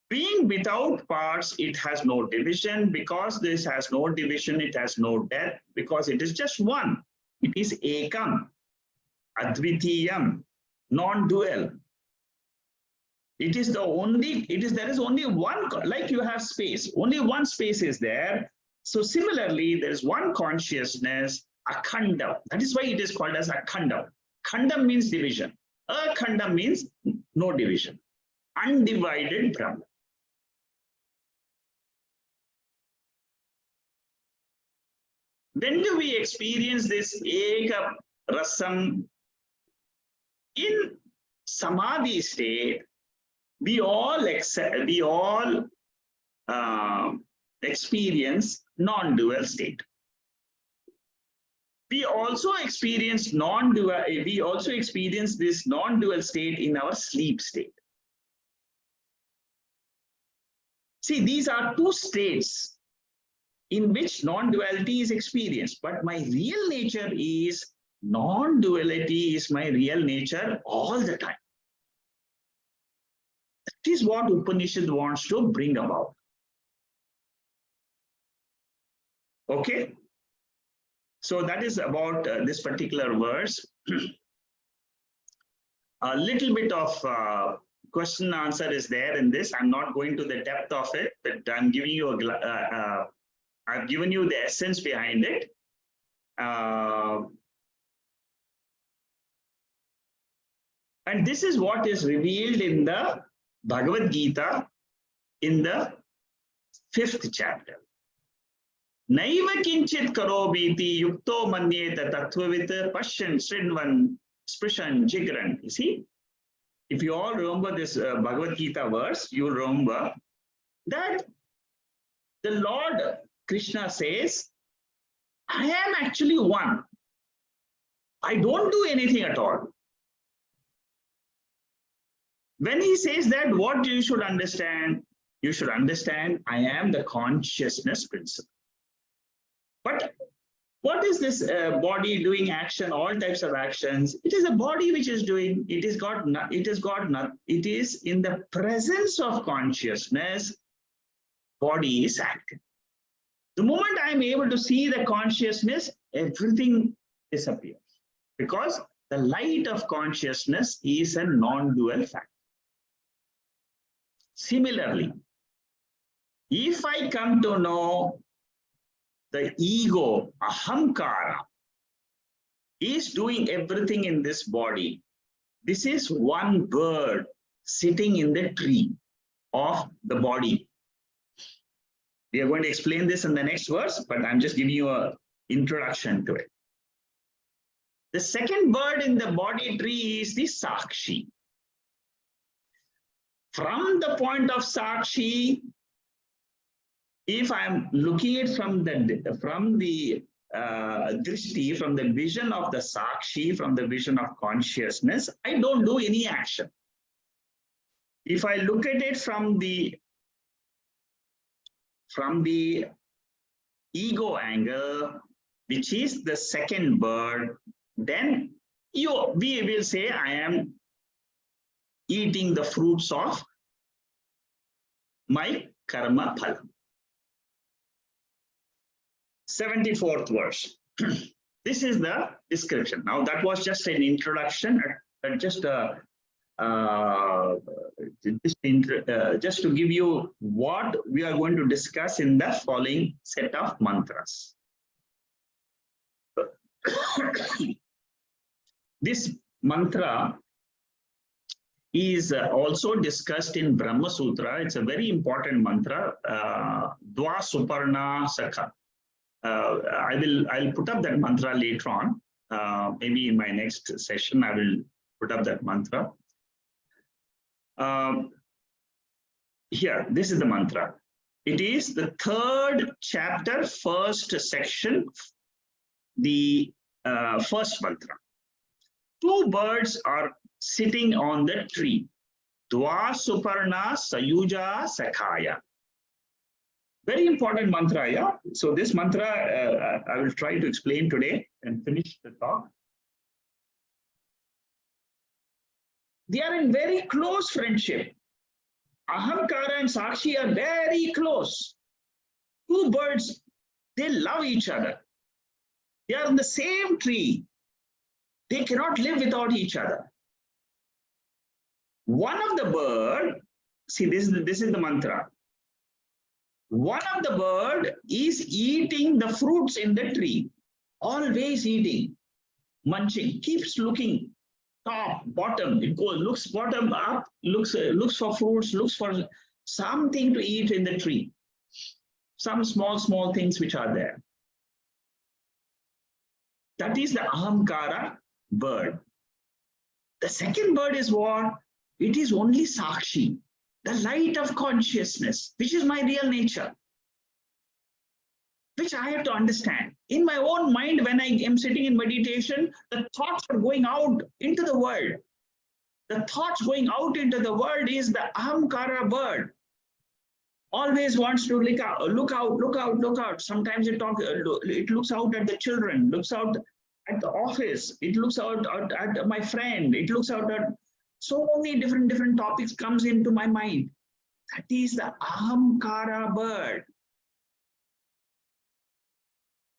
Being without parts, it has no division. Because this has no division, it has no death, because it is just one. It is ekam, advitiyam, non-dual. It is the only, there is only one, like you have space, only one space is there. So similarly, there is one consciousness, akhanda. That is why it is called as akhanda. Khanda means division. Akhanda means no division. Undivided Brahman. When do we experience this Eka Rasam? In Samadhi state, we all experience non-dual state. We also experience this non-dual state in our sleep state. See, these are two states in which non-duality is experienced, but my real nature is non-duality is my real nature all the time. That is what Upanishad wants to bring about. Okay? So that is about this particular verse. A little bit of question answer is there in this. I'm not going to the depth of it, but I'm giving you I've given you the essence behind it. And this is what is revealed in the Bhagavad Gita in the 5th chapter. Naiva kinchit karobiti yukto manyeta tattvavit pashyan srinvan sprishan jigran. You see, if you all remember this Bhagavad Gita verse, you remember that the Lord Krishna says, I am actually one. I don't do anything at all. When he says that, what you should understand? You should understand, I am the consciousness principle. But what is this body doing action, all types of actions? It is a body which is doing, it is in the presence of consciousness, body is acting. The moment I am able to see the consciousness, everything disappears. Because the light of consciousness is a non-dual fact. Similarly, if I come to know the ego, ahamkara, is doing everything in this body, this is one bird sitting in the tree of the body. We are going to explain this in the next verse, but I'm just giving you an introduction to it. The second bird in the body tree is the Sakshi. From the point of Sakshi, if I'm looking at from the drishti, from the vision of the Sakshi, from the vision of consciousness, I don't do any action. If I look at it from the ego angle, which is the second bird, then we will say I am eating the fruits of my karma phala. 74th verse. This is the description. Now that was just an introduction, just to give you what we are going to discuss in the following set of mantras. This mantra is also discussed in Brahma Sutra. It's a very important mantra, Dva Suparna Sakha. I'll put up that mantra later on. Maybe in my next session, I will put up that mantra. Here, this is the mantra. It is the 3rd chapter, 1st section, the first mantra. 2 birds are sitting on the tree. Dva Suparna Sayuja Sakhaya. Very important mantra, yeah. So this mantra, I will try to explain today and finish the talk. They are in very close friendship. Ahamkara and Sakshi are very close. 2 birds, they love each other. They are in the same tree. They cannot live without each other. One of the bird, see this is the mantra. One of the bird is eating the fruits in the tree, always eating, munching, keeps looking top, bottom. It goes, looks bottom up, looks for fruits, looks for something to eat in the tree. Some small things which are there. That is the ahamkara bird. The second bird is what? It is only sakshi, the light of consciousness, which is my real nature, which I have to understand. In my own mind, when I am sitting in meditation, the thoughts are going out into the world. The thoughts going out into the world is the ahamkara bird. Always wants to look out. Sometimes it looks out at the children, looks out at the office, it looks out at my friend, it looks out at so many different topics comes into my mind. That is the ahamkara bird.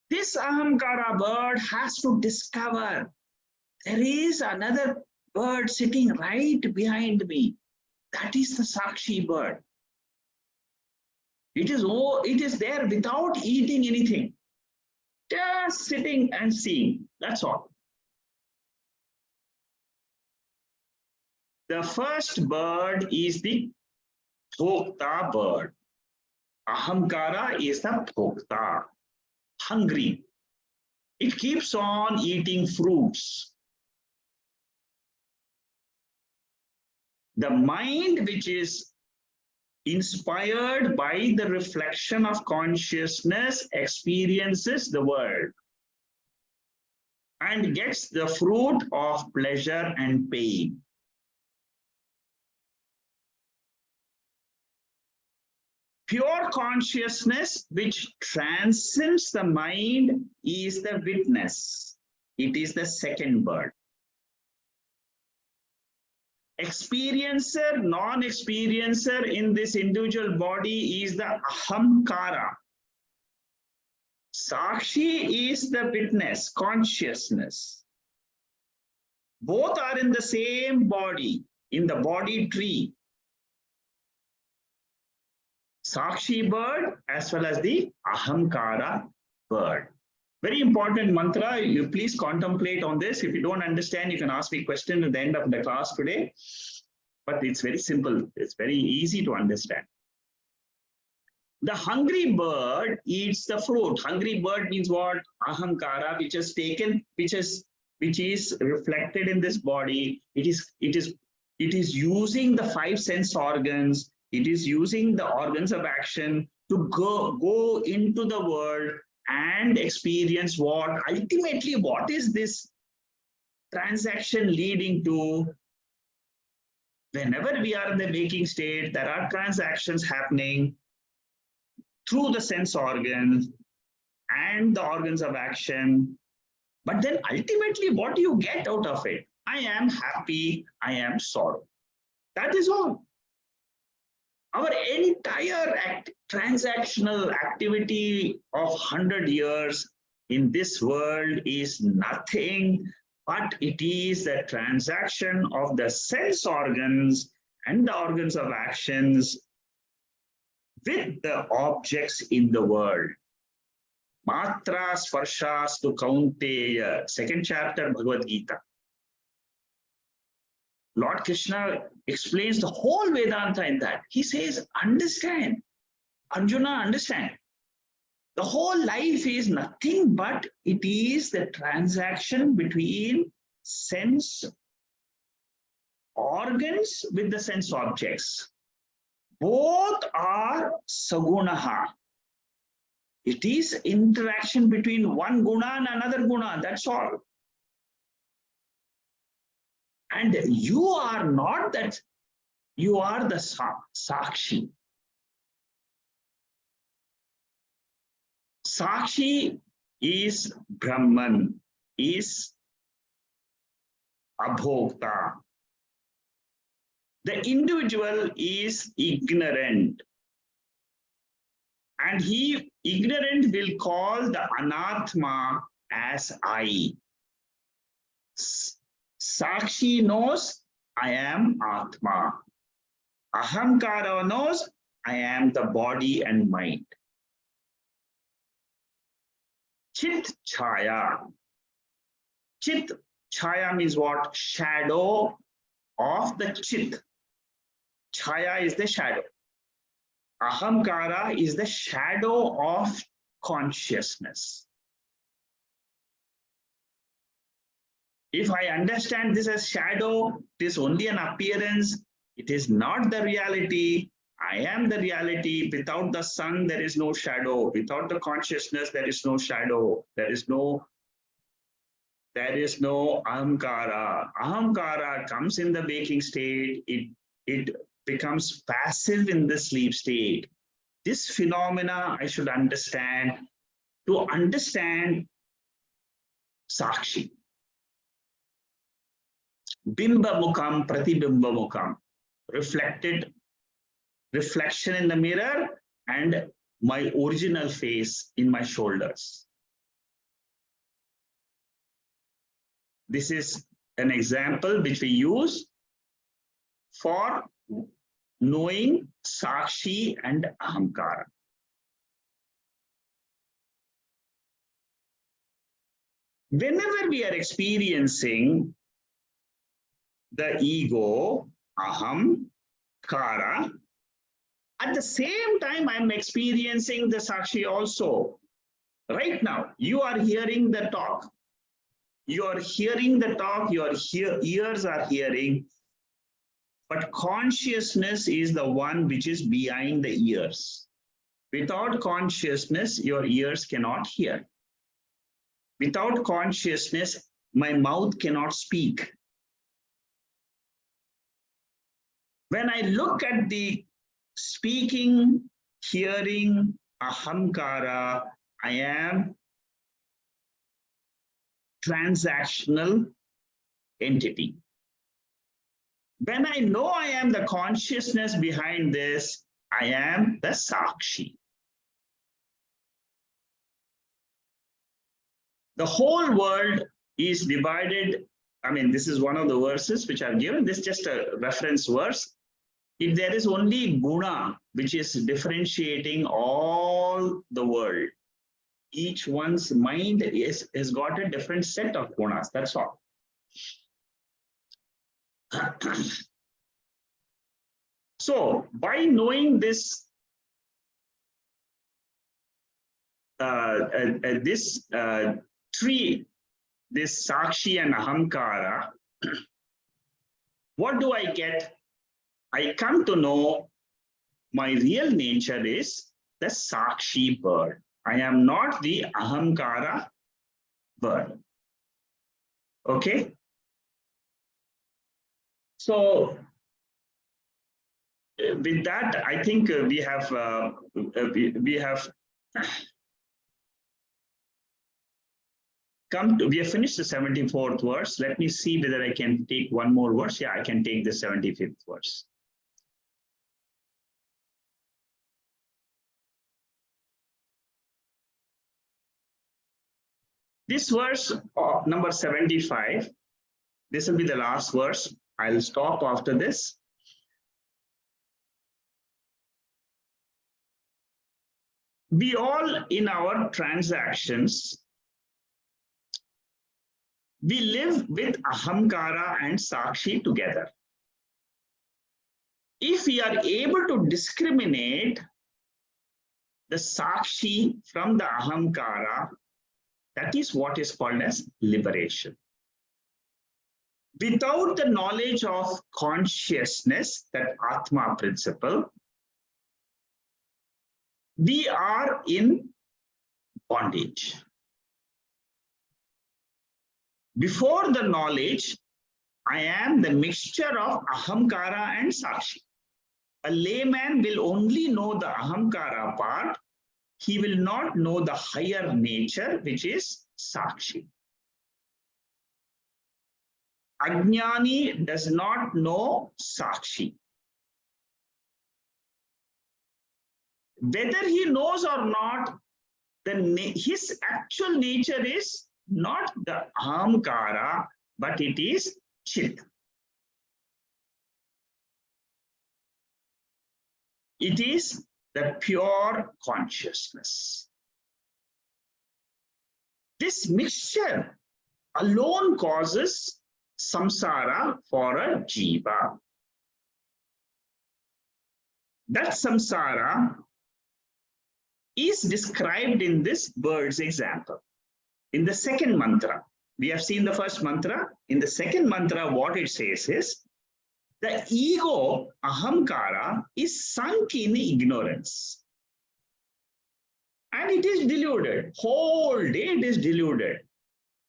This ahamkara bird has to discover there is another bird sitting right behind me. That is the sakshi bird. It is there without eating anything, just sitting and seeing. That's all. The first bird is the bhokta bird. Ahamkara is the bhokta, hungry. It keeps on eating fruits. The mind, which is inspired by the reflection of consciousness, experiences the world and gets the fruit of pleasure and pain. Pure consciousness, which transcends the mind, is the witness. It is the second bird. Experiencer, non-experiencer in this individual body is the ahamkara. Sakshi is the witness, consciousness. Both are in the same body, in the body tree. Sakshi bird as well as the ahamkara bird. Very important mantra. You please contemplate on this. If you don't understand, you can ask me a question at the end of the class today. But it's very simple. It's very easy to understand. The hungry bird eats the fruit. Hungry bird means what? Ahamkara, which is taken, which is reflected in this body. It is using the five sense organs. It is using the organs of action to go into the world and experience what ultimately, what is this transaction leading to? Whenever we are in the waking state, there are transactions happening through the sense organs and the organs of action. But then ultimately, what do you get out of it? I am happy, I am sorrow. That is all. Our entire transactional activity of 100 years in this world is nothing but it is the transaction of the sense organs and the organs of actions with the objects in the world. Matra Sparshas to Kaunteya, second chapter Bhagavad Gita. Lord Krishna explains the whole Vedanta in that. He says, understand, Arjuna, understand. The whole life is nothing but it is the transaction between sense organs with the sense objects. Both are sagunaha. It is interaction between one guna and another guna, that's all. And you are not that, you are the Sakshi. Sakshi is Brahman, is Abhokta. The individual is ignorant. And ignorant will call the Anatma as I. Sakshi knows I am Atma. Ahamkara knows I am the body and mind. Chit Chaya. Chit Chaya means what? Shadow of the Chit. Chaya is the shadow. Ahamkara is the shadow of consciousness. If I understand this as shadow, it is only an appearance, it is not the reality. I am the reality. Without the sun, there is no shadow. Without the consciousness, there is no shadow. There is no ahamkara. Ahamkara comes in the waking state. It becomes passive in the sleep state. This phenomena I should understand to understand Sakshi. Bimba Mukham, Pratibimba Mukham. Reflection in the mirror and my original face in my shoulders. This is an example which we use for knowing Sakshi and Ahamkara. Whenever we are experiencing the ego, Aham, Kara, at the same time, I'm experiencing the Sakshi also. Right now, you are hearing the talk. You are hearing the talk, your ears are hearing, but consciousness is the one which is behind the ears. Without consciousness, your ears cannot hear. Without consciousness, my mouth cannot speak. When I look at the speaking, hearing, ahamkara, I am transactional entity. When I know I am the consciousness behind this, I am the Sakshi. The whole world is divided. I mean, this is one of the verses which I've given. This is just a reference verse. If there is only guna, which is differentiating all the world, each one's mind has got a different set of gunas. That's all. So, by knowing this, tree, this Sakshi and Ahamkara, what do I get? I come to know my real nature is the Sakshi bird. I am not the Ahamkara bird. Okay? So, with that, I think we have we have finished the 74th verse. Let me see whether I can take one more verse. Yeah, I can take the 75th verse. This verse, number 75, this will be the last verse. I'll stop after this. We all, in our transactions, we live with Ahamkara and Sakshi together. If we are able to discriminate the Sakshi from the Ahamkara, that is what is called as liberation. Without the knowledge of consciousness, that Atma principle, we are in bondage. Before the knowledge, I am the mixture of Ahamkara and Sakshi. A layman will only know the Ahamkara part. He will not know the higher nature, which is Sakshi. Ajnani does not know Sakshi. Whether he knows or not, his actual nature is not the Ahamkara, but it is Chit. It is the pure consciousness. This mixture alone causes samsara for a jiva. That samsara is described in this bird's example. In the second mantra, we have seen the first mantra. In the second mantra, what it says is, the ego, ahamkara, is sunk in ignorance. And it is deluded. Whole day it is deluded.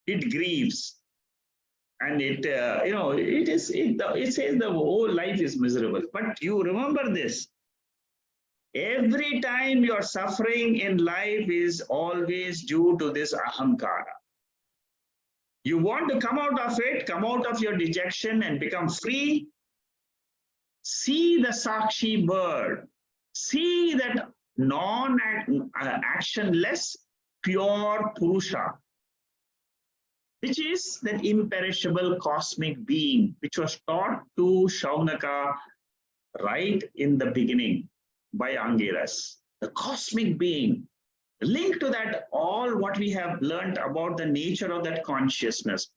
It grieves. And it says the whole life is miserable. But you remember this. Every time your suffering in life is always due to this ahamkara. You want to come out of it, come out of your dejection and become free. See the Sakshi bird. See that non-actionless, pure Purusha, which is that imperishable cosmic being, which was taught to Shaunaka right in the beginning by Angiras. The cosmic being. Linked to that, all what we have learned about the nature of that consciousness.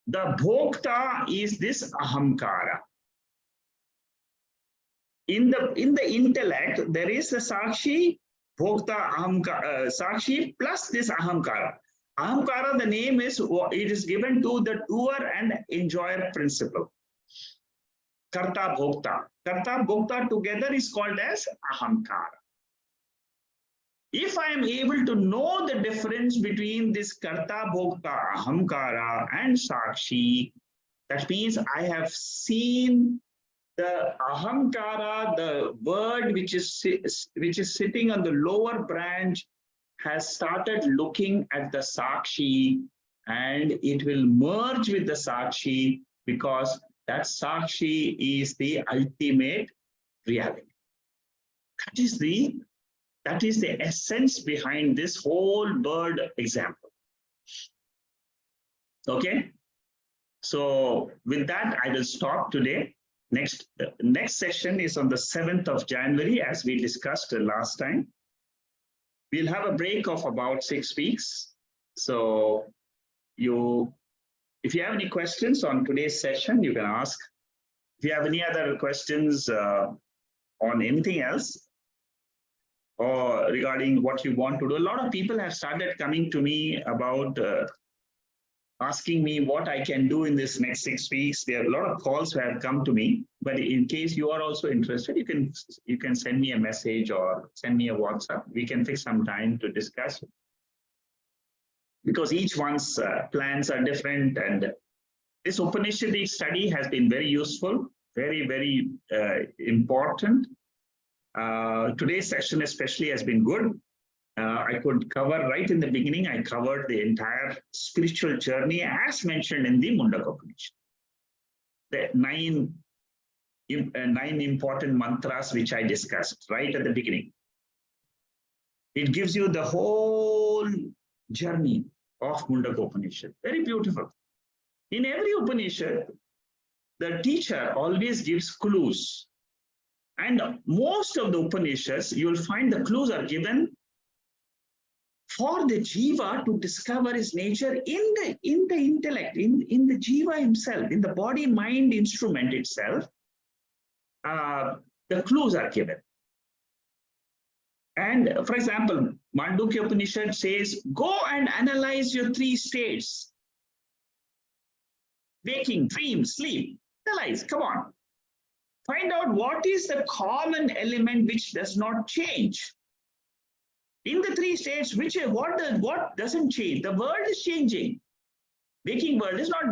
The bhokta is this ahamkara. In the intellect, there is a sakshi, bhokta, ahamkara, sakshi plus this ahamkara. Ahamkara, the name is, it is given to the doer and enjoyer principle. Karta bhokta. Karta bhokta together is called as ahamkara. If I am able to know the difference between this karta bhokta, ahamkara and sakshi, that means I have seen the ahamkara, the word which is sitting on the lower branch, has started looking at the sakshi, and it will merge with the sakshi, because that sakshi is the ultimate reality. That is the essence behind this whole bird example. Okay, so with that I will stop today. Next session is on the 7th of January, as we discussed last time. We'll have a break of about 6 weeks. So if you have any questions on today's session, you can ask. If you have any other questions on anything else, or regarding what you want to do, a lot of people have started coming to me about asking me what I can do in this next 6 weeks. There are a lot of calls that have come to me, but in case you are also interested, you can send me a message or send me a WhatsApp. We can fix some time to discuss, because each one's plans are different, and this Upanishadic study has been very useful, very, very important. Today's session especially has been good. I could cover right in the beginning, I covered the entire spiritual journey as mentioned in the Mundaka Upanishad. The nine important mantras which I discussed right at the beginning. It gives you the whole journey of Mundaka Upanishad. Very beautiful. In every Upanishad, the teacher always gives clues. And most of the Upanishads, you will find the clues are given for the jiva to discover his nature in the intellect, in the jiva himself, in the body-mind instrument itself. The clues are given. And for example, Mandukya Upanishad says, go and analyze your 3 states. Waking, dream, sleep. Analyze, come on. Find out what is the common element which does not change. In the 3 states, what doesn't change? The world is changing. Waking world is not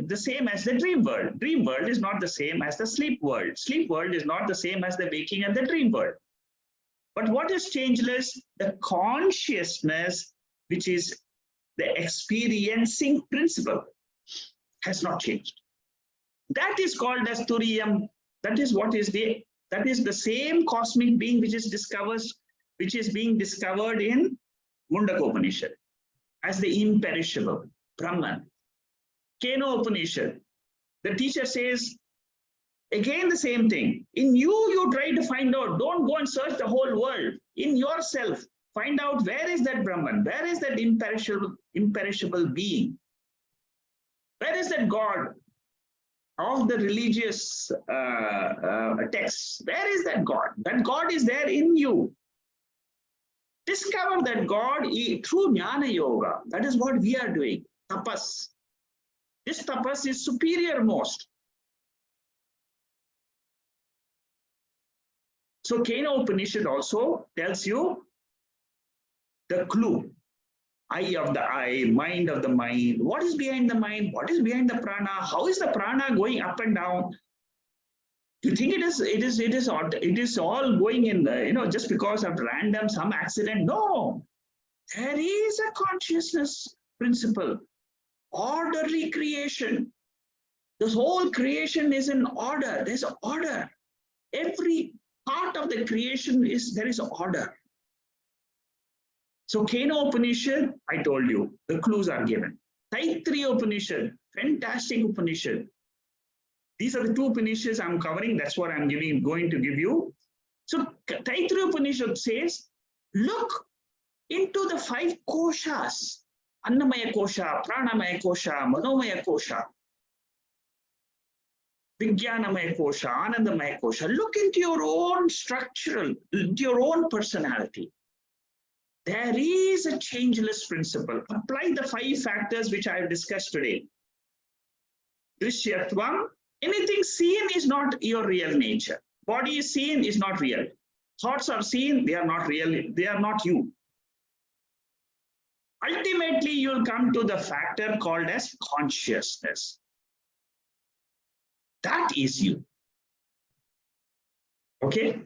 the same as the dream world. Dream world is not the same as the sleep world. Sleep world is not the same as the waking and the dream world. But what is changeless? The consciousness, which is the experiencing principle, has not changed. That is called as Turiyam. That is the same cosmic being which is being discovered in Mundaka Upanishad as the imperishable Brahman. Keno Upanishad, the teacher says, Again, the same thing. In you, you try to find out. Don't go and search the whole world. In yourself, find out where is that Brahman? Where is that imperishable being? Where is that God of the religious texts? Where is that God? That God is there in you. Discover that God through Jnana Yoga. That is what we are doing. Tapas. This tapas is superior most. So Kena Upanishad also tells you the clue. Eye of the eye, mind of the mind. What is behind the mind? What is behind the prana? How is the prana going up and down? Do you think it is all going in just because of random some accident? No. There is a consciousness principle. Orderly creation. This whole creation is in order. There's an order. Every part of the creation there is order. So Kena Upanishad, I told you, the clues are given. Taittiriya Upanishad, fantastic Upanishad. These are the two Upanishads I'm covering. That's what I'm going to give you. So Taittiriya Upanishad says, look into the 5 koshas. Annamaya kosha, pranamaya kosha, manomaya kosha. Vijnanamaya kosha, Anandamaya kosha. Look into your own structural, into your own personality. There is a changeless principle. Apply the 5 factors which I have discussed today. Drishyatvam, anything seen is not your real nature. Body is seen is not real. Thoughts are seen, they are not real, they are not you. Ultimately, you'll come to the factor called as consciousness. That is you. Okay?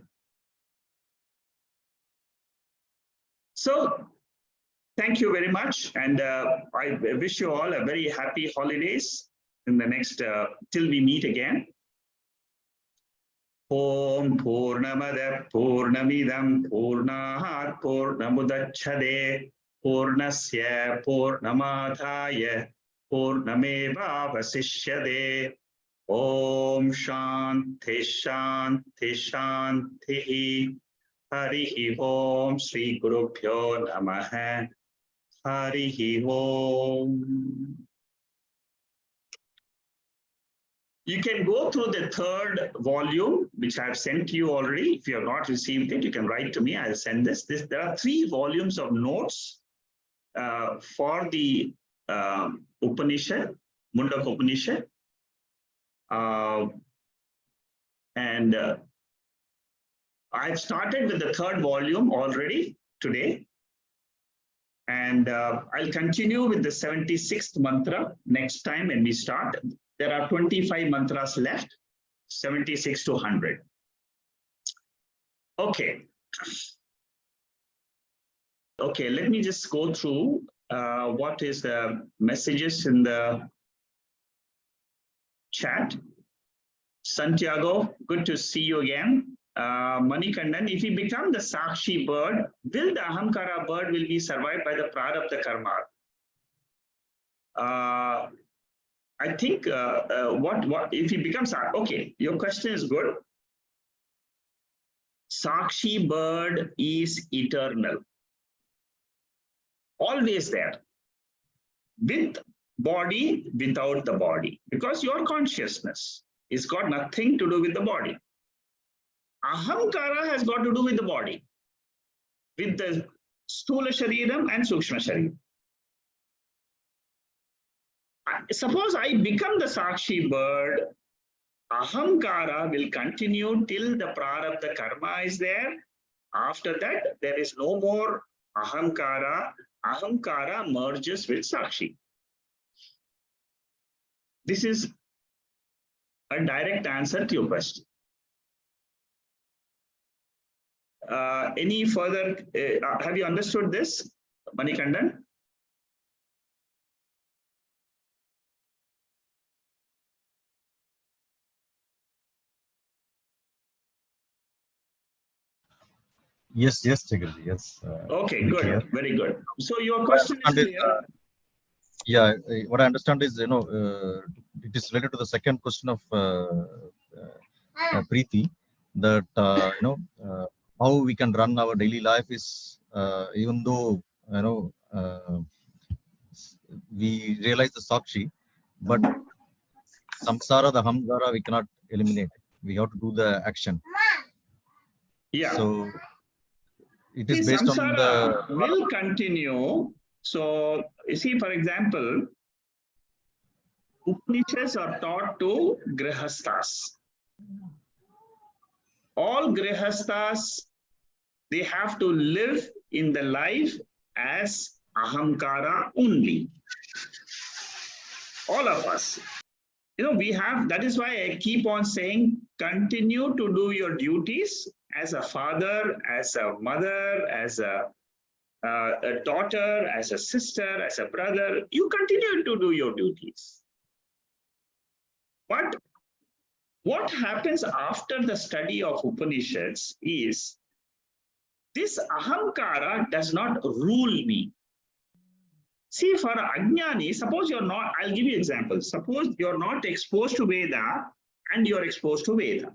So, thank you very much. And I wish you all a very happy holidays in the next, till we meet again. Om Purnamada Purnamidam Purnahat Purnamudachade Purnasya Purnamadhaya Purnameva Vasishyade. Om Shanti Shanti Shanti. Harihi Om Sri Gurubhyo Namaha. Harihi Om. You can go through the 3rd volume, which I have sent to you already. If you have not received it, you can write to me. I'll send this. There are 3 volumes of notes for the Upanishad, Mundaka Upanishad. And I've started with the 3rd volume already today. And I'll continue with the 76th mantra next time when we start. There are 25 mantras left, 76 to 100. Okay. Okay, let me just go through what is the messages in the chat. Santiago, good to see you again. Manikandan, if we become the Sakshi bird, will the Ahamkara bird will be survived by the Prarabdha Karma? I think what if he becomes, okay, your question is good. Sakshi bird is eternal, always there, with body, without the body, because your consciousness is got nothing to do with the body. Ahamkara has got to do with the body, with the Sthula Shariram and Sukshma Shariram. Suppose I become the Sakshi bird, Ahamkara will continue till the Prarabdha Karma is there. After that, there is no more Ahamkara. Ahamkara merges with Sakshi. This is a direct answer to your question. Any further, have you understood this, Manikandan? Yes, Chakraji, yes. Okay, good, clear. very good. So your question is clear? Yeah, what I understand is, it is related to the second question of Preeti, that how we can run our daily life is even though we realize the Sakshi, but samsara, the hamsara, we cannot eliminate. We have to do the action. Yeah. So it See, is based on the samsara will continue. So, you see, for example, Upanishads are taught to grihasthas. All grihasthas, they have to live in the life as ahamkara only. All of us. We have, that is why I keep on saying, continue to do your duties as a father, as a mother, as a daughter, as a sister, as a brother. You continue to do your duties. But what happens after the study of Upanishads is this ahamkara does not rule me. See, for Ajnani, suppose you're not, I'll give you examples. Suppose you're not exposed to Veda and you're exposed to Veda.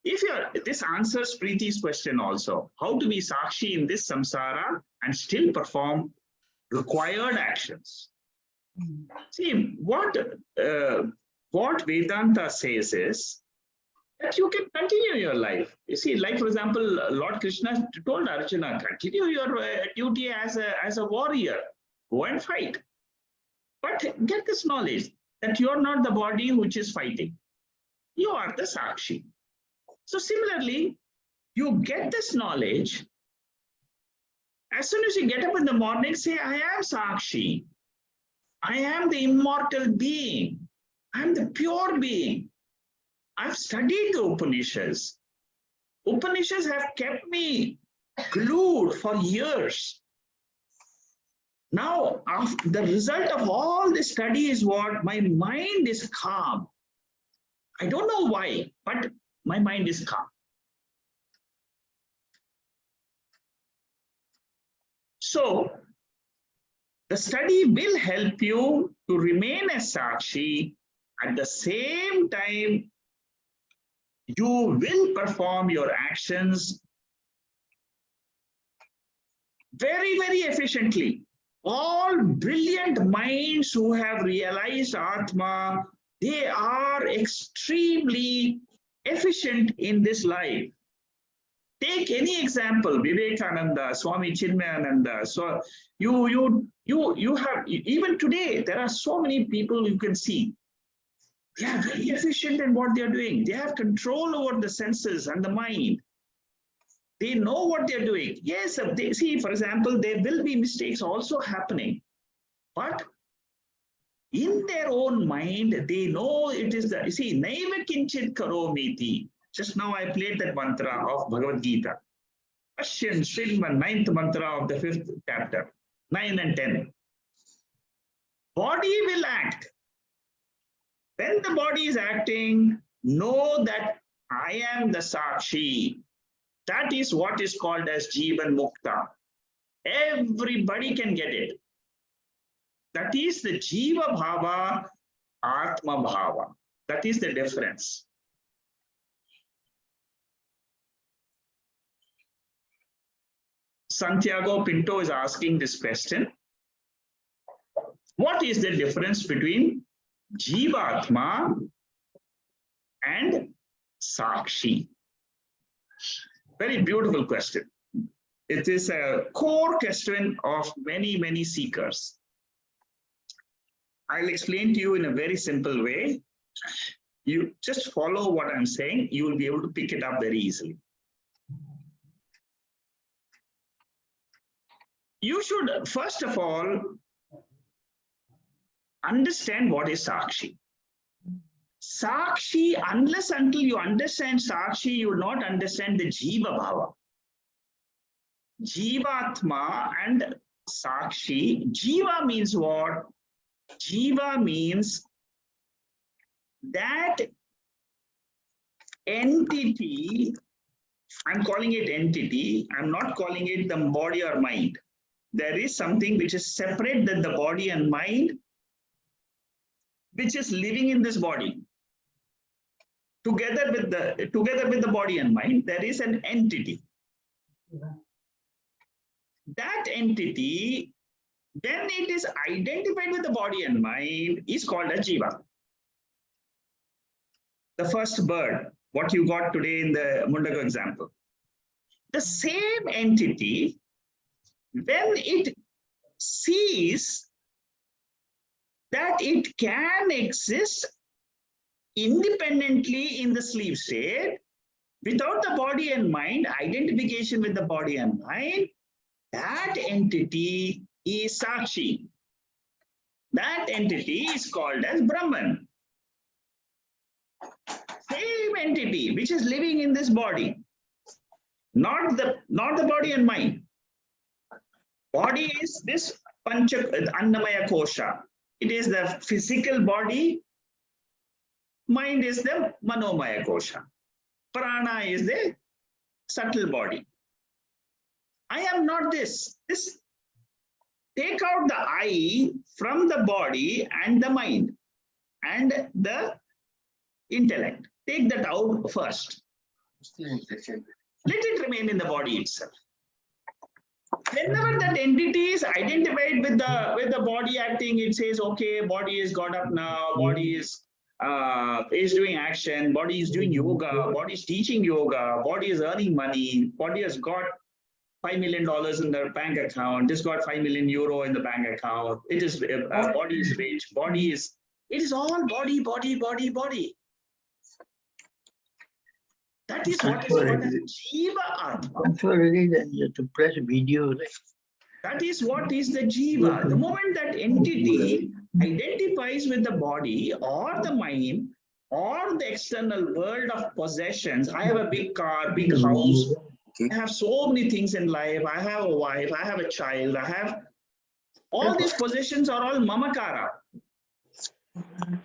This answers Preeti's question also. How to be Sakshi in this samsara and still perform required actions? See, what Vedanta says is that you can continue your life. You see, like for example, Lord Krishna told Arjuna, continue your duty as a warrior. Go and fight. But get this knowledge that you are not the body which is fighting. You are the Sakshi. So similarly, you get this knowledge. As soon as you get up in the morning, say, I am Sakshi. I am the immortal being. I am the pure being. I've studied the Upanishads. Upanishads have kept me glued for years. Now, the result of all this study is what? My mind is calm. I don't know why, but my mind is calm. So, the study will help you to remain a Sakshi. At the same time, you will perform your actions very, very efficiently. All brilliant minds who have realized Atma, they are extremely efficient in this life. Take any example, Vivekananda, Swami Chinmayananda. So you have, even today, there are so many people you can see. They are very efficient in what they are doing. They have control over the senses and the mind. They know what they're doing. Yes, they see, for example, there will be mistakes also happening. But in their own mind, they know it is the, you see, Naiva Kinchit Karomiti. Just now I played that mantra of Bhagavad Gita. Ashyan Srimad, 9th mantra of the 5th chapter, 9 and 10. Body will act. When the body is acting, know that I am the Sakshi. That is what is called as Jivan Mukta. Everybody can get it. That is the Jiva Bhava, Atma Bhava. That is the difference. Santiago Pinto is asking this question. What is the difference between Jivatma and Sakshi? Very beautiful question. It is a core question of many, many seekers. I'll explain to you in a very simple way. You just follow what I'm saying. You will be able to pick it up very easily. You should, first of all, understand what is Sakshi. Sakshi, unless until you understand Sakshi, you will not understand the Jiva Bhava. Jivatma and Sakshi. Jiva means what? Jiva means that entity. I'm calling it entity. I'm not calling it the body or mind. There is something which is separate than the body and mind, which is living in this body. together with the body and mind, there is an entity. That entity, when it is identified with the body and mind, is called a jiva. The first bird, what you got today in the Mundago example. The same entity, when it sees that it can exist independently in the sleep state, without the body and mind, identification with the body and mind, that entity is Sakshi. That entity is called as Brahman. Same entity which is living in this body, not the body and mind. Body is this Annamaya Kosha. It is the physical body. Mind is the Manomaya Kosha. Prana is the subtle body. I am not this. Take out the I from the body and the mind and the intellect. Take that out first. Let it remain in the body itself. Whenever that entity is identified with the body acting, it says, okay, body is got up now, body is doing action, body is doing yoga, body is teaching yoga, body is earning money, body has got $5 million in their bank account, it's got 5 million euro in the bank account, it is body is rich, it is all body. That is what is called as Jiva Atma. To press video, right? That is what is the Jiva. The moment that entity identifies with the body or the mind or the external world of possessions, I have a big car, big house, I have so many things in life, I have a wife, I have a child, I have all these possessions are all mamakara.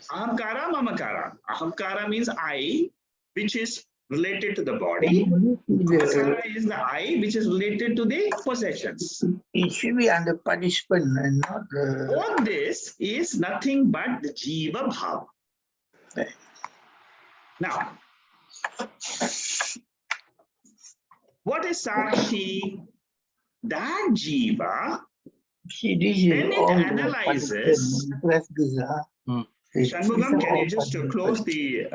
Ahamkara, mamakara. Ahamkara means I, which is related to the body. Mamakara is the I, which is related to the possessions. It should be under participant and not. All this is nothing but the Jiva Bhava. Now, what is Sakshi? That Jiva, when it analyzes, Shanmugam, can you just close the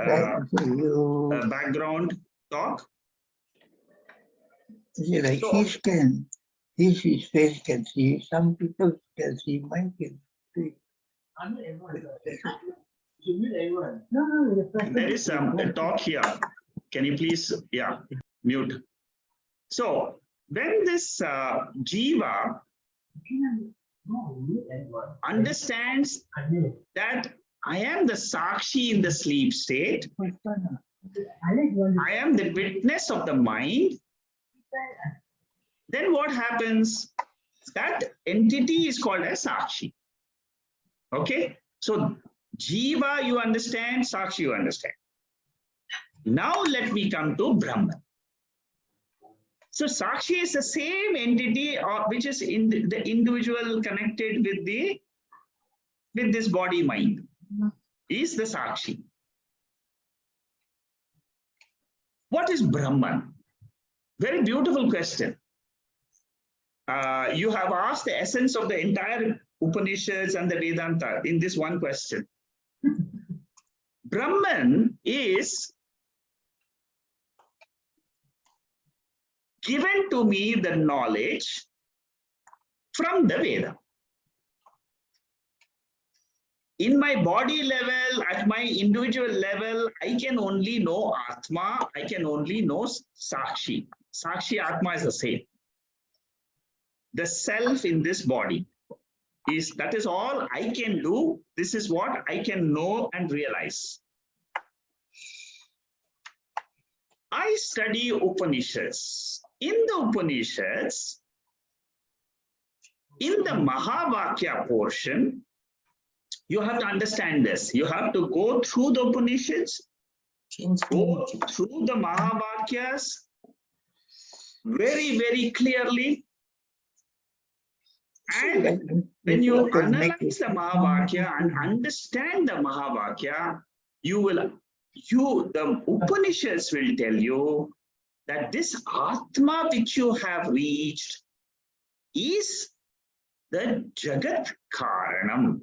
background talk? Like his face can see, some people can see, mine can see. There is a talk here. Can you please, mute. So, when this Jiva understands that I am the Sakshi in the sleep state, I am the witness of the mind, then what happens? That entity is called as Sakshi. Okay? So, Jiva you understand, Sakshi you understand. Now let me come to Brahman. So Sakshi is the same entity which is in the individual connected with this body mind. Is the Sakshi. What is Brahman? Very beautiful question. You have asked the essence of the entire Upanishads and the Vedanta in this one question. Brahman is given to me the knowledge from the Veda. In my body level, at my individual level, I can only know Atma, I can only know Sakshi. Sakshi Atma is the same. The self in this body that is all I can do. This is what I can know and realize. I study Upanishads. In the Upanishads, in the Mahavakya portion, you have to understand this. You have to go through the Upanishads, go through the Mahavakyas very, very clearly. And when you analyze the Mahavakya and understand the Mahavakya, you will the Upanishads will tell you that this Atma which you have reached is the Jagat Karanam.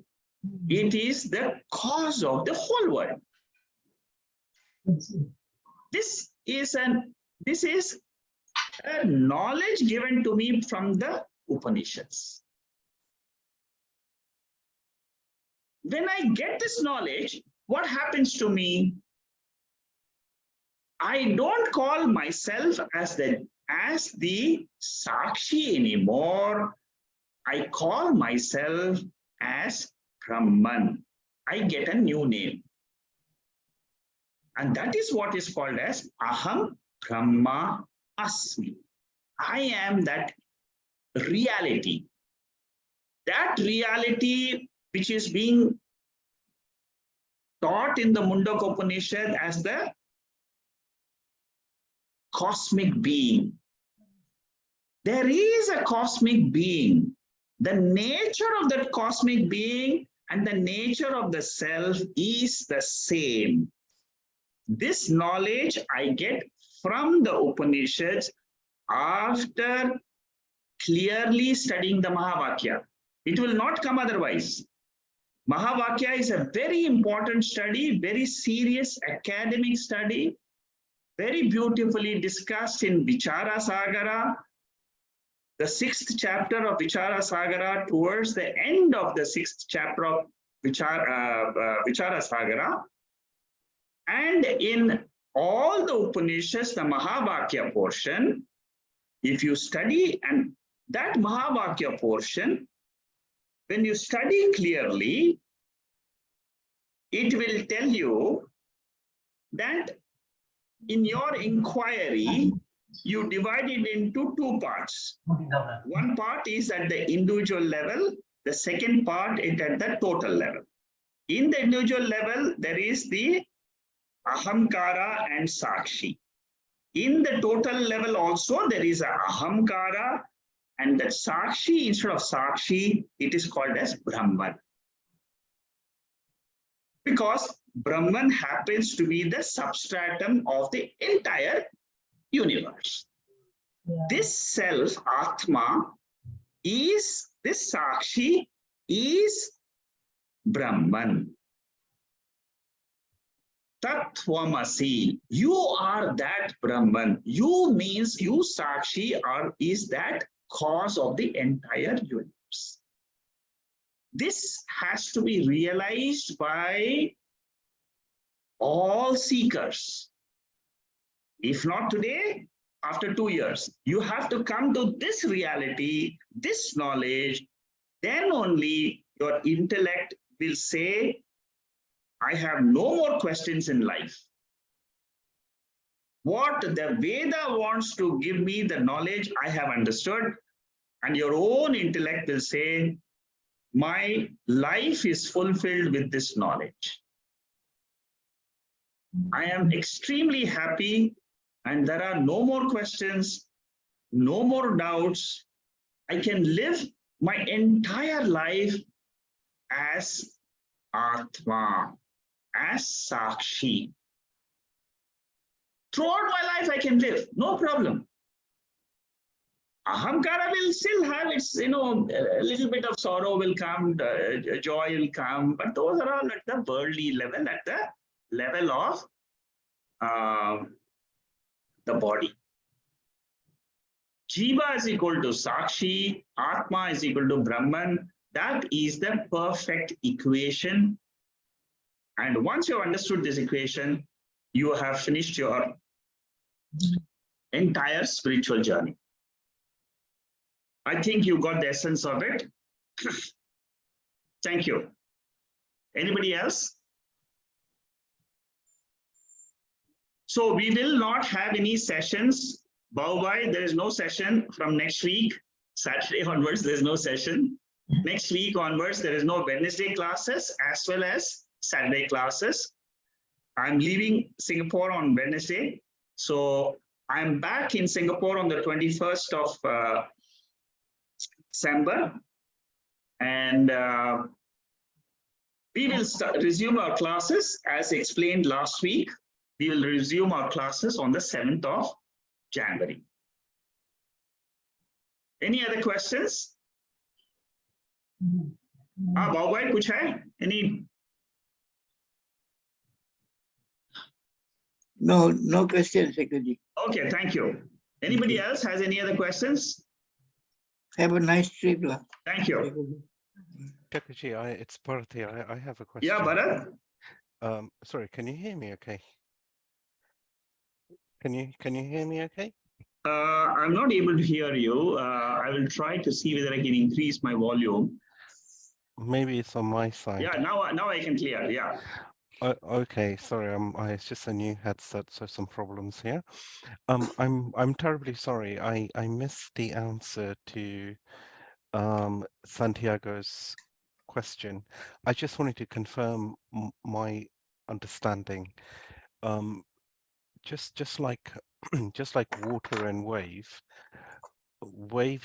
It is the cause of the whole world. This is a knowledge given to me from the Upanishads. When I get this knowledge, what happens to me? I don't call myself as the Sakshi anymore. I call myself as Brahman. I get a new name. And that is what is called as Aham Brahma Asmi. I am that reality. That reality which is being taught in the Mundaka Upanishad as the cosmic being. There is a cosmic being. The nature of that cosmic being and the nature of the self is the same. This knowledge I get from the Upanishads after clearly studying the Mahavakya. It will not come otherwise. Mahavakya is a very important study, very serious academic study, very beautifully discussed in Vichara Sagara, the 6th chapter of Vichara Sagara. Towards the end of the 6th chapter of Vichara Sagara, and in all the Upanishads, the Mahavakya portion, if you study, and that Mahavakya portion, when you study clearly, it will tell you that in your inquiry, you divide it into two parts. One part is at the individual level, the second part is at the total level. In the individual level, there is the Ahamkara and Sakshi. In the total level also, there is a Ahamkara, and that Sakshi, instead of Sakshi, it is called as Brahman. Because Brahman happens to be the substratum of the entire universe. Yeah. This self, Atma, is this Sakshi, is Brahman. Tattvamasi, you are that Brahman. You means you, Sakshi, is that cause of the entire universe. This has to be realized by all seekers. If not today, after 2 years, you have to come to this reality, this knowledge, then only your intellect will say, I have no more questions in life. What the Veda wants to give me, the knowledge I have understood, and your own intellect will say, my life is fulfilled with this knowledge. I am extremely happy, and there are no more questions, no more doubts. I can live my entire life as Atma, as Sakshi. Throughout my life, I can live, no problem. Ahamkara will still have its, a little bit of sorrow will come, joy will come, but those are all at the worldly level, at the level of the body. Jiva is equal to Sakshi, Atma is equal to Brahman. That is the perfect equation. And once you have understood this equation, you have finished your entire spiritual journey. I think you got the essence of it. Thank you. Anybody else? So we will not have any sessions. Baubai, there is no session from next week. Saturday onwards, there is no session. Next week onwards, there is no Wednesday classes as well as Saturday classes. I'm leaving Singapore on Wednesday. So I'm back in Singapore on the 21st of December. And we will resume our classes as explained last week. We will resume our classes on the 7th of January. Any other questions? Bhai, kuch hai? Any? No questions, Secretary. Okay, thank you. Anybody else has any other questions? Have a nice trip. Thank you. Secretary, it's Bharat here. I have a question. Yeah, Bharat. Sorry, can you hear me okay? Can you hear me okay? I'm not able to hear you. I will try to see whether I can increase my volume. Maybe it's on my side. Yeah, now I can clear. Yeah. Okay, sorry. It's just a new headset, so some problems here. I'm terribly sorry. I missed the answer to Santiago's question. I just wanted to confirm my understanding. Just like just like water and wave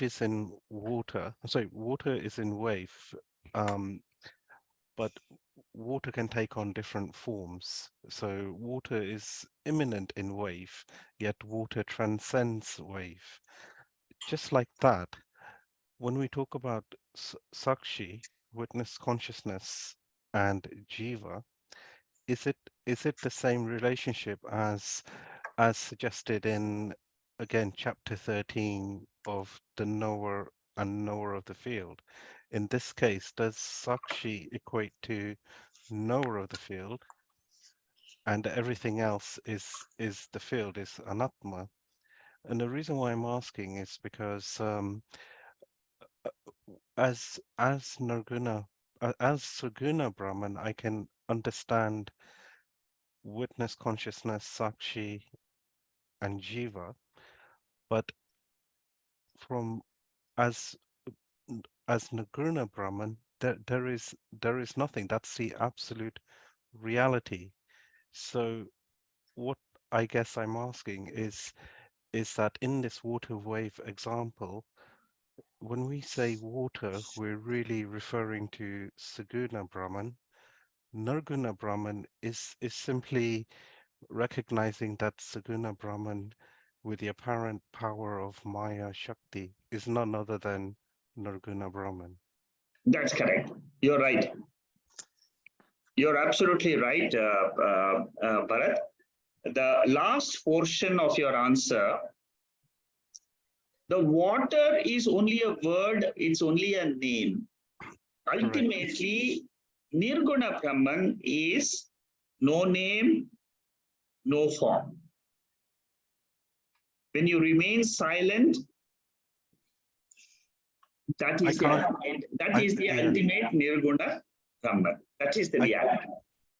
is in water. Sorry, water is in wave, but water can take on different forms. So water is immanent in wave, yet water transcends wave. Just like that, when we talk about Sakshi, witness consciousness, and Jiva, is it the same relationship as suggested in, again, chapter 13 of the knower and knower of the field? In this case, does Sakshi equate to knower of the field, and everything else is the field, is Anatma? And the reason why I'm asking is because as Nirguna, as Saguna Brahman, I can understand witness consciousness, Sakshi, and Jiva, but from as Nirguna Brahman, there is nothing. That's the absolute reality. So what I guess I'm asking is that in this water wave example, when we say water, we're really referring to Saguna Brahman. Nirguna Brahman is simply recognizing that Saguna Brahman, with the apparent power of Maya Shakti, is none other than Nirguna Brahman. That's correct. You're right. You're absolutely right, Bharat. The last portion of your answer, the water is only a word, it's only a name. Ultimately, Nirguna Brahman is no name, no form. When you remain silent, that is the ultimate Nirguna Brahman. That is the reality.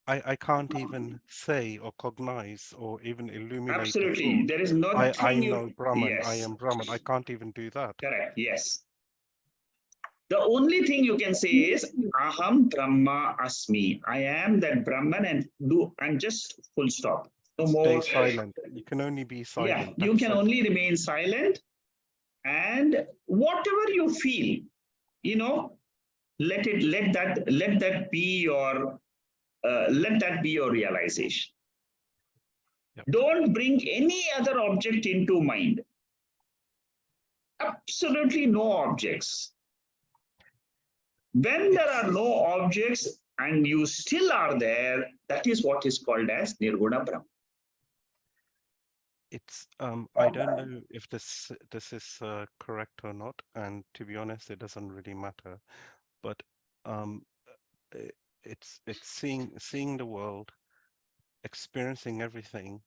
I can't even say or cognize or even illuminate. Absolutely. The there is nothing. I know Brahman. Yes. I am Brahman. I can't even do that. Correct. Yes. The only thing you can say is Aham Brahma Asmi. I am that Brahman, and just full stop. No more. Stay silent. You can only be silent. Yeah, you can only remain silent, and whatever you feel, let that be your realization. Yep. Don't bring any other object into mind. Absolutely no objects. When there are no objects and you still are there, that is what is called as Nirguna Brahma. It's I don't know if this is correct or not, and to be honest, it doesn't really matter. But it's seeing the world, experiencing everything,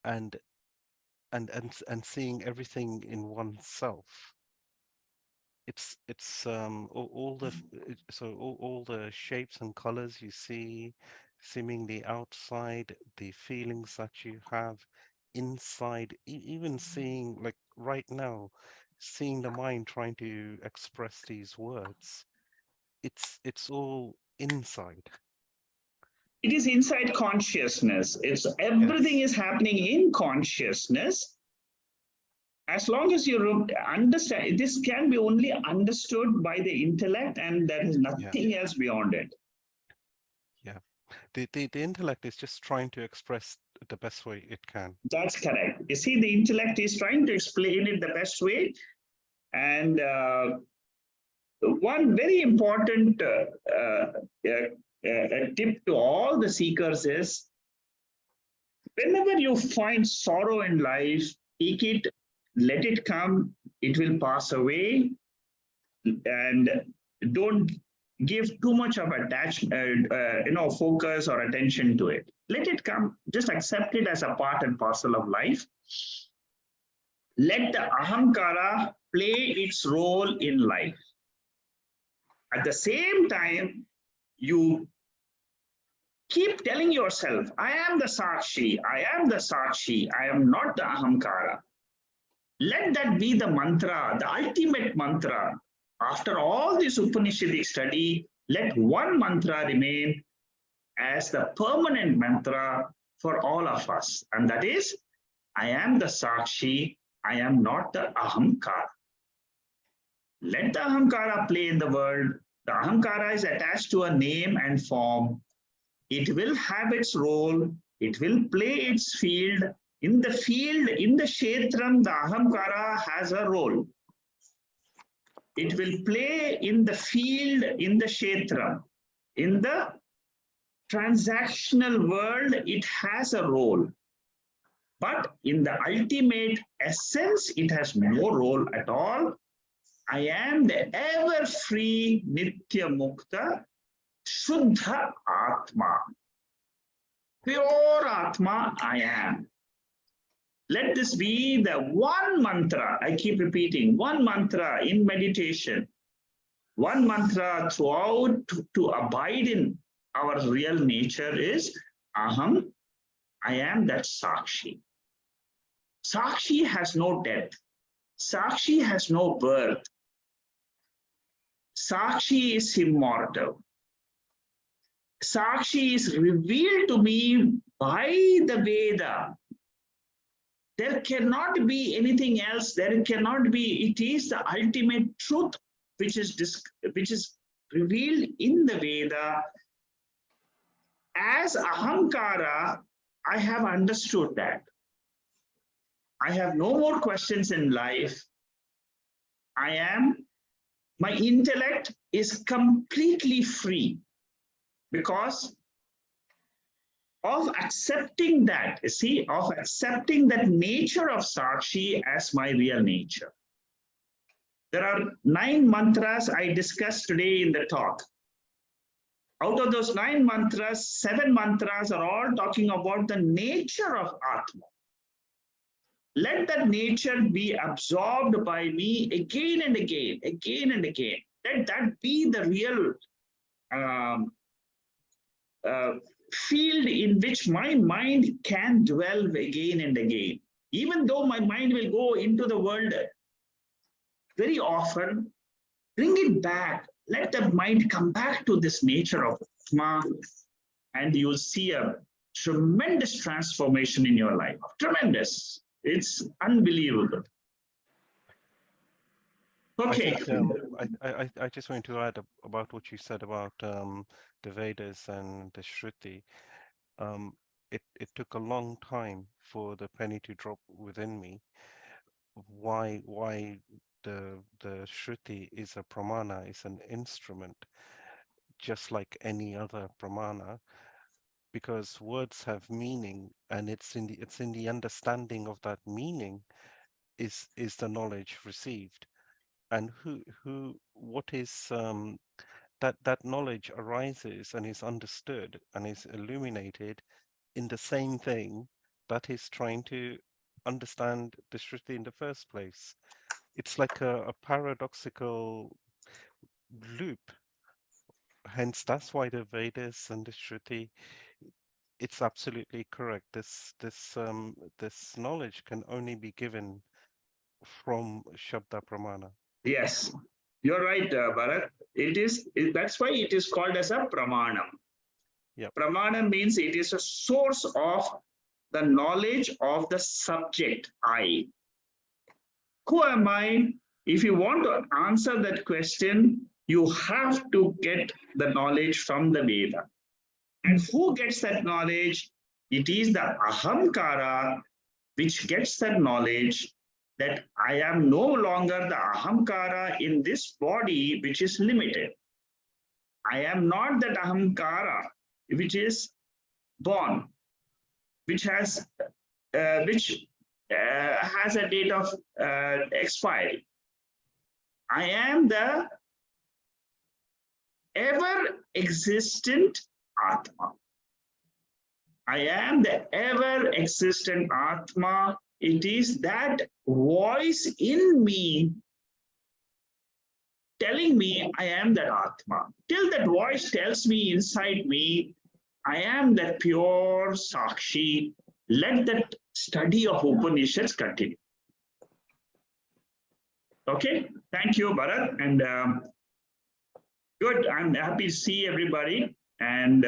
and seeing everything in oneself. It's all the shapes and colors you see seemingly outside, the feelings that you have inside, even seeing, like right now, seeing the mind trying to express these words, it's all inside. It is inside consciousness. It's everything is happening in consciousness. As long as you understand, this can be only understood by the intellect, and there is nothing else beyond it. Yeah, the intellect is just trying to express the best way it can. That's correct. You see, the intellect is trying to explain it the best way. And one very important tip to all the seekers is, whenever you find sorrow in life, take it, let it come, it will pass away, and don't give too much of focus or attention to it. Let it come, just accept it as a part and parcel of life. Let the ahamkara play its role in life. At the same time, you keep telling yourself, I am the Sakshi, I am the Sakshi, I am not the Ahamkara. Let that be the mantra, the ultimate mantra. After all this Upanishadic study, let one mantra remain as the permanent mantra for all of us. And that is, I am the Sakshi, I am not the Ahamkara. Let the Ahamkara play in the world. The Ahamkara is attached to a name and form. It will have its role. It will play its field. In the Kshetram, the Ahamkara has a role. It will play in the field, in the Kshetram. In the transactional world, it has a role. But in the ultimate essence, it has no role at all. I am the ever-free Nitya Mukta Shuddha Atma. Pure Atma I am. Let this be the one mantra, I keep repeating, one mantra in meditation, one mantra throughout to abide in our real nature is Aham, I am that Sakshi. Sakshi has no death. Sakshi has no birth. Sakshi is immortal. Sakshi is revealed to me by the Veda. There cannot be anything else. There cannot be. It is the ultimate truth which is revealed in the Veda. As Ahamkara, I have understood that. I have no more questions in life. My intellect is completely free because of accepting that, of accepting that nature of Sakshi as my real nature. There are 9 mantras I discussed today in the talk. Out of those 9 mantras, 7 mantras are all talking about the nature of Atma. Let that nature be absorbed by me again and again, again and again. Let that be the real field in which my mind can dwell again and again. Even though my mind will go into the world very often, bring it back. Let the mind come back to this nature of Atma, and you'll see a tremendous transformation in your life. Tremendous. It's unbelievable. Okay. I just want to add about what you said about the Vedas and the Shruti. It took a long time for the penny to drop within me. Why the Shruti is a pramana, is an instrument, just like any other pramana, because words have meaning, and it's in the understanding of that meaning is the knowledge received, and what is that knowledge arises and is understood and is illuminated in the same thing that is trying to understand the Shruti in the first place. It's like a paradoxical loop. Hence, that's why the Vedas and the Shruti, it's absolutely correct. This knowledge can only be given from Shabda Pramana. Yes, you're right, Bharat. That's why it is called as a pramanam. Yep. Pramanam means it is a source of the knowledge of the subject, I. Who am I? If you want to answer that question, you have to get the knowledge from the Veda. And who gets that knowledge? It is the ahamkara which gets the knowledge that I am no longer the ahamkara in this body which is limited. I am not that ahamkara which is born, which has a date of expiry. I am the ever-existent Atma. I am the ever-existent Atma. It is that voice in me telling me I am that Atma. Till that voice tells me inside me, I am that pure Sakshi. Let that study of Upanishads continue. Okay, thank you, Bharat. And good, I'm happy to see everybody. And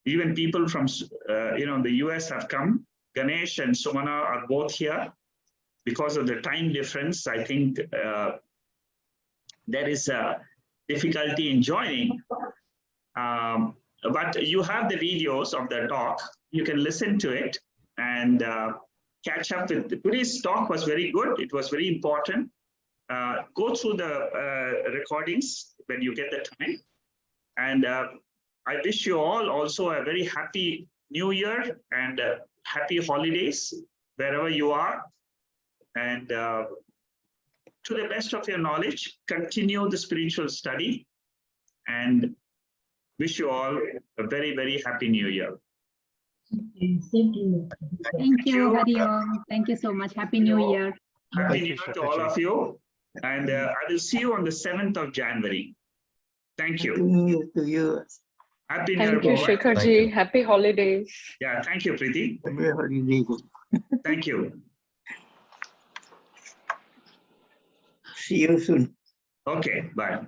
even people from the US have come. Ganesh and Sumana are both here. Because of the time difference, I think there is a difficulty in joining. But you have the videos of the talk. You can listen to it and catch up with today's talk was very good. It was very important. Go through the recordings when you get the time. And I wish you all also a very happy New Year and happy holidays wherever you are. And to the best of your knowledge, continue the spiritual study and wish you all a very, very happy New Year. Thank you, Hari Om. Thank you so much. Happy New Year. Happy Thank New you, Year to all of you. And I will see you on the 7th of January. Thank you. To you. Happy New Year. Thank you, Bye-bye. Shekhar Thank ji. you. Happy holidays. Yeah, thank you, Preeti. Happy holidays. Thank you. See you soon. Okay, bye.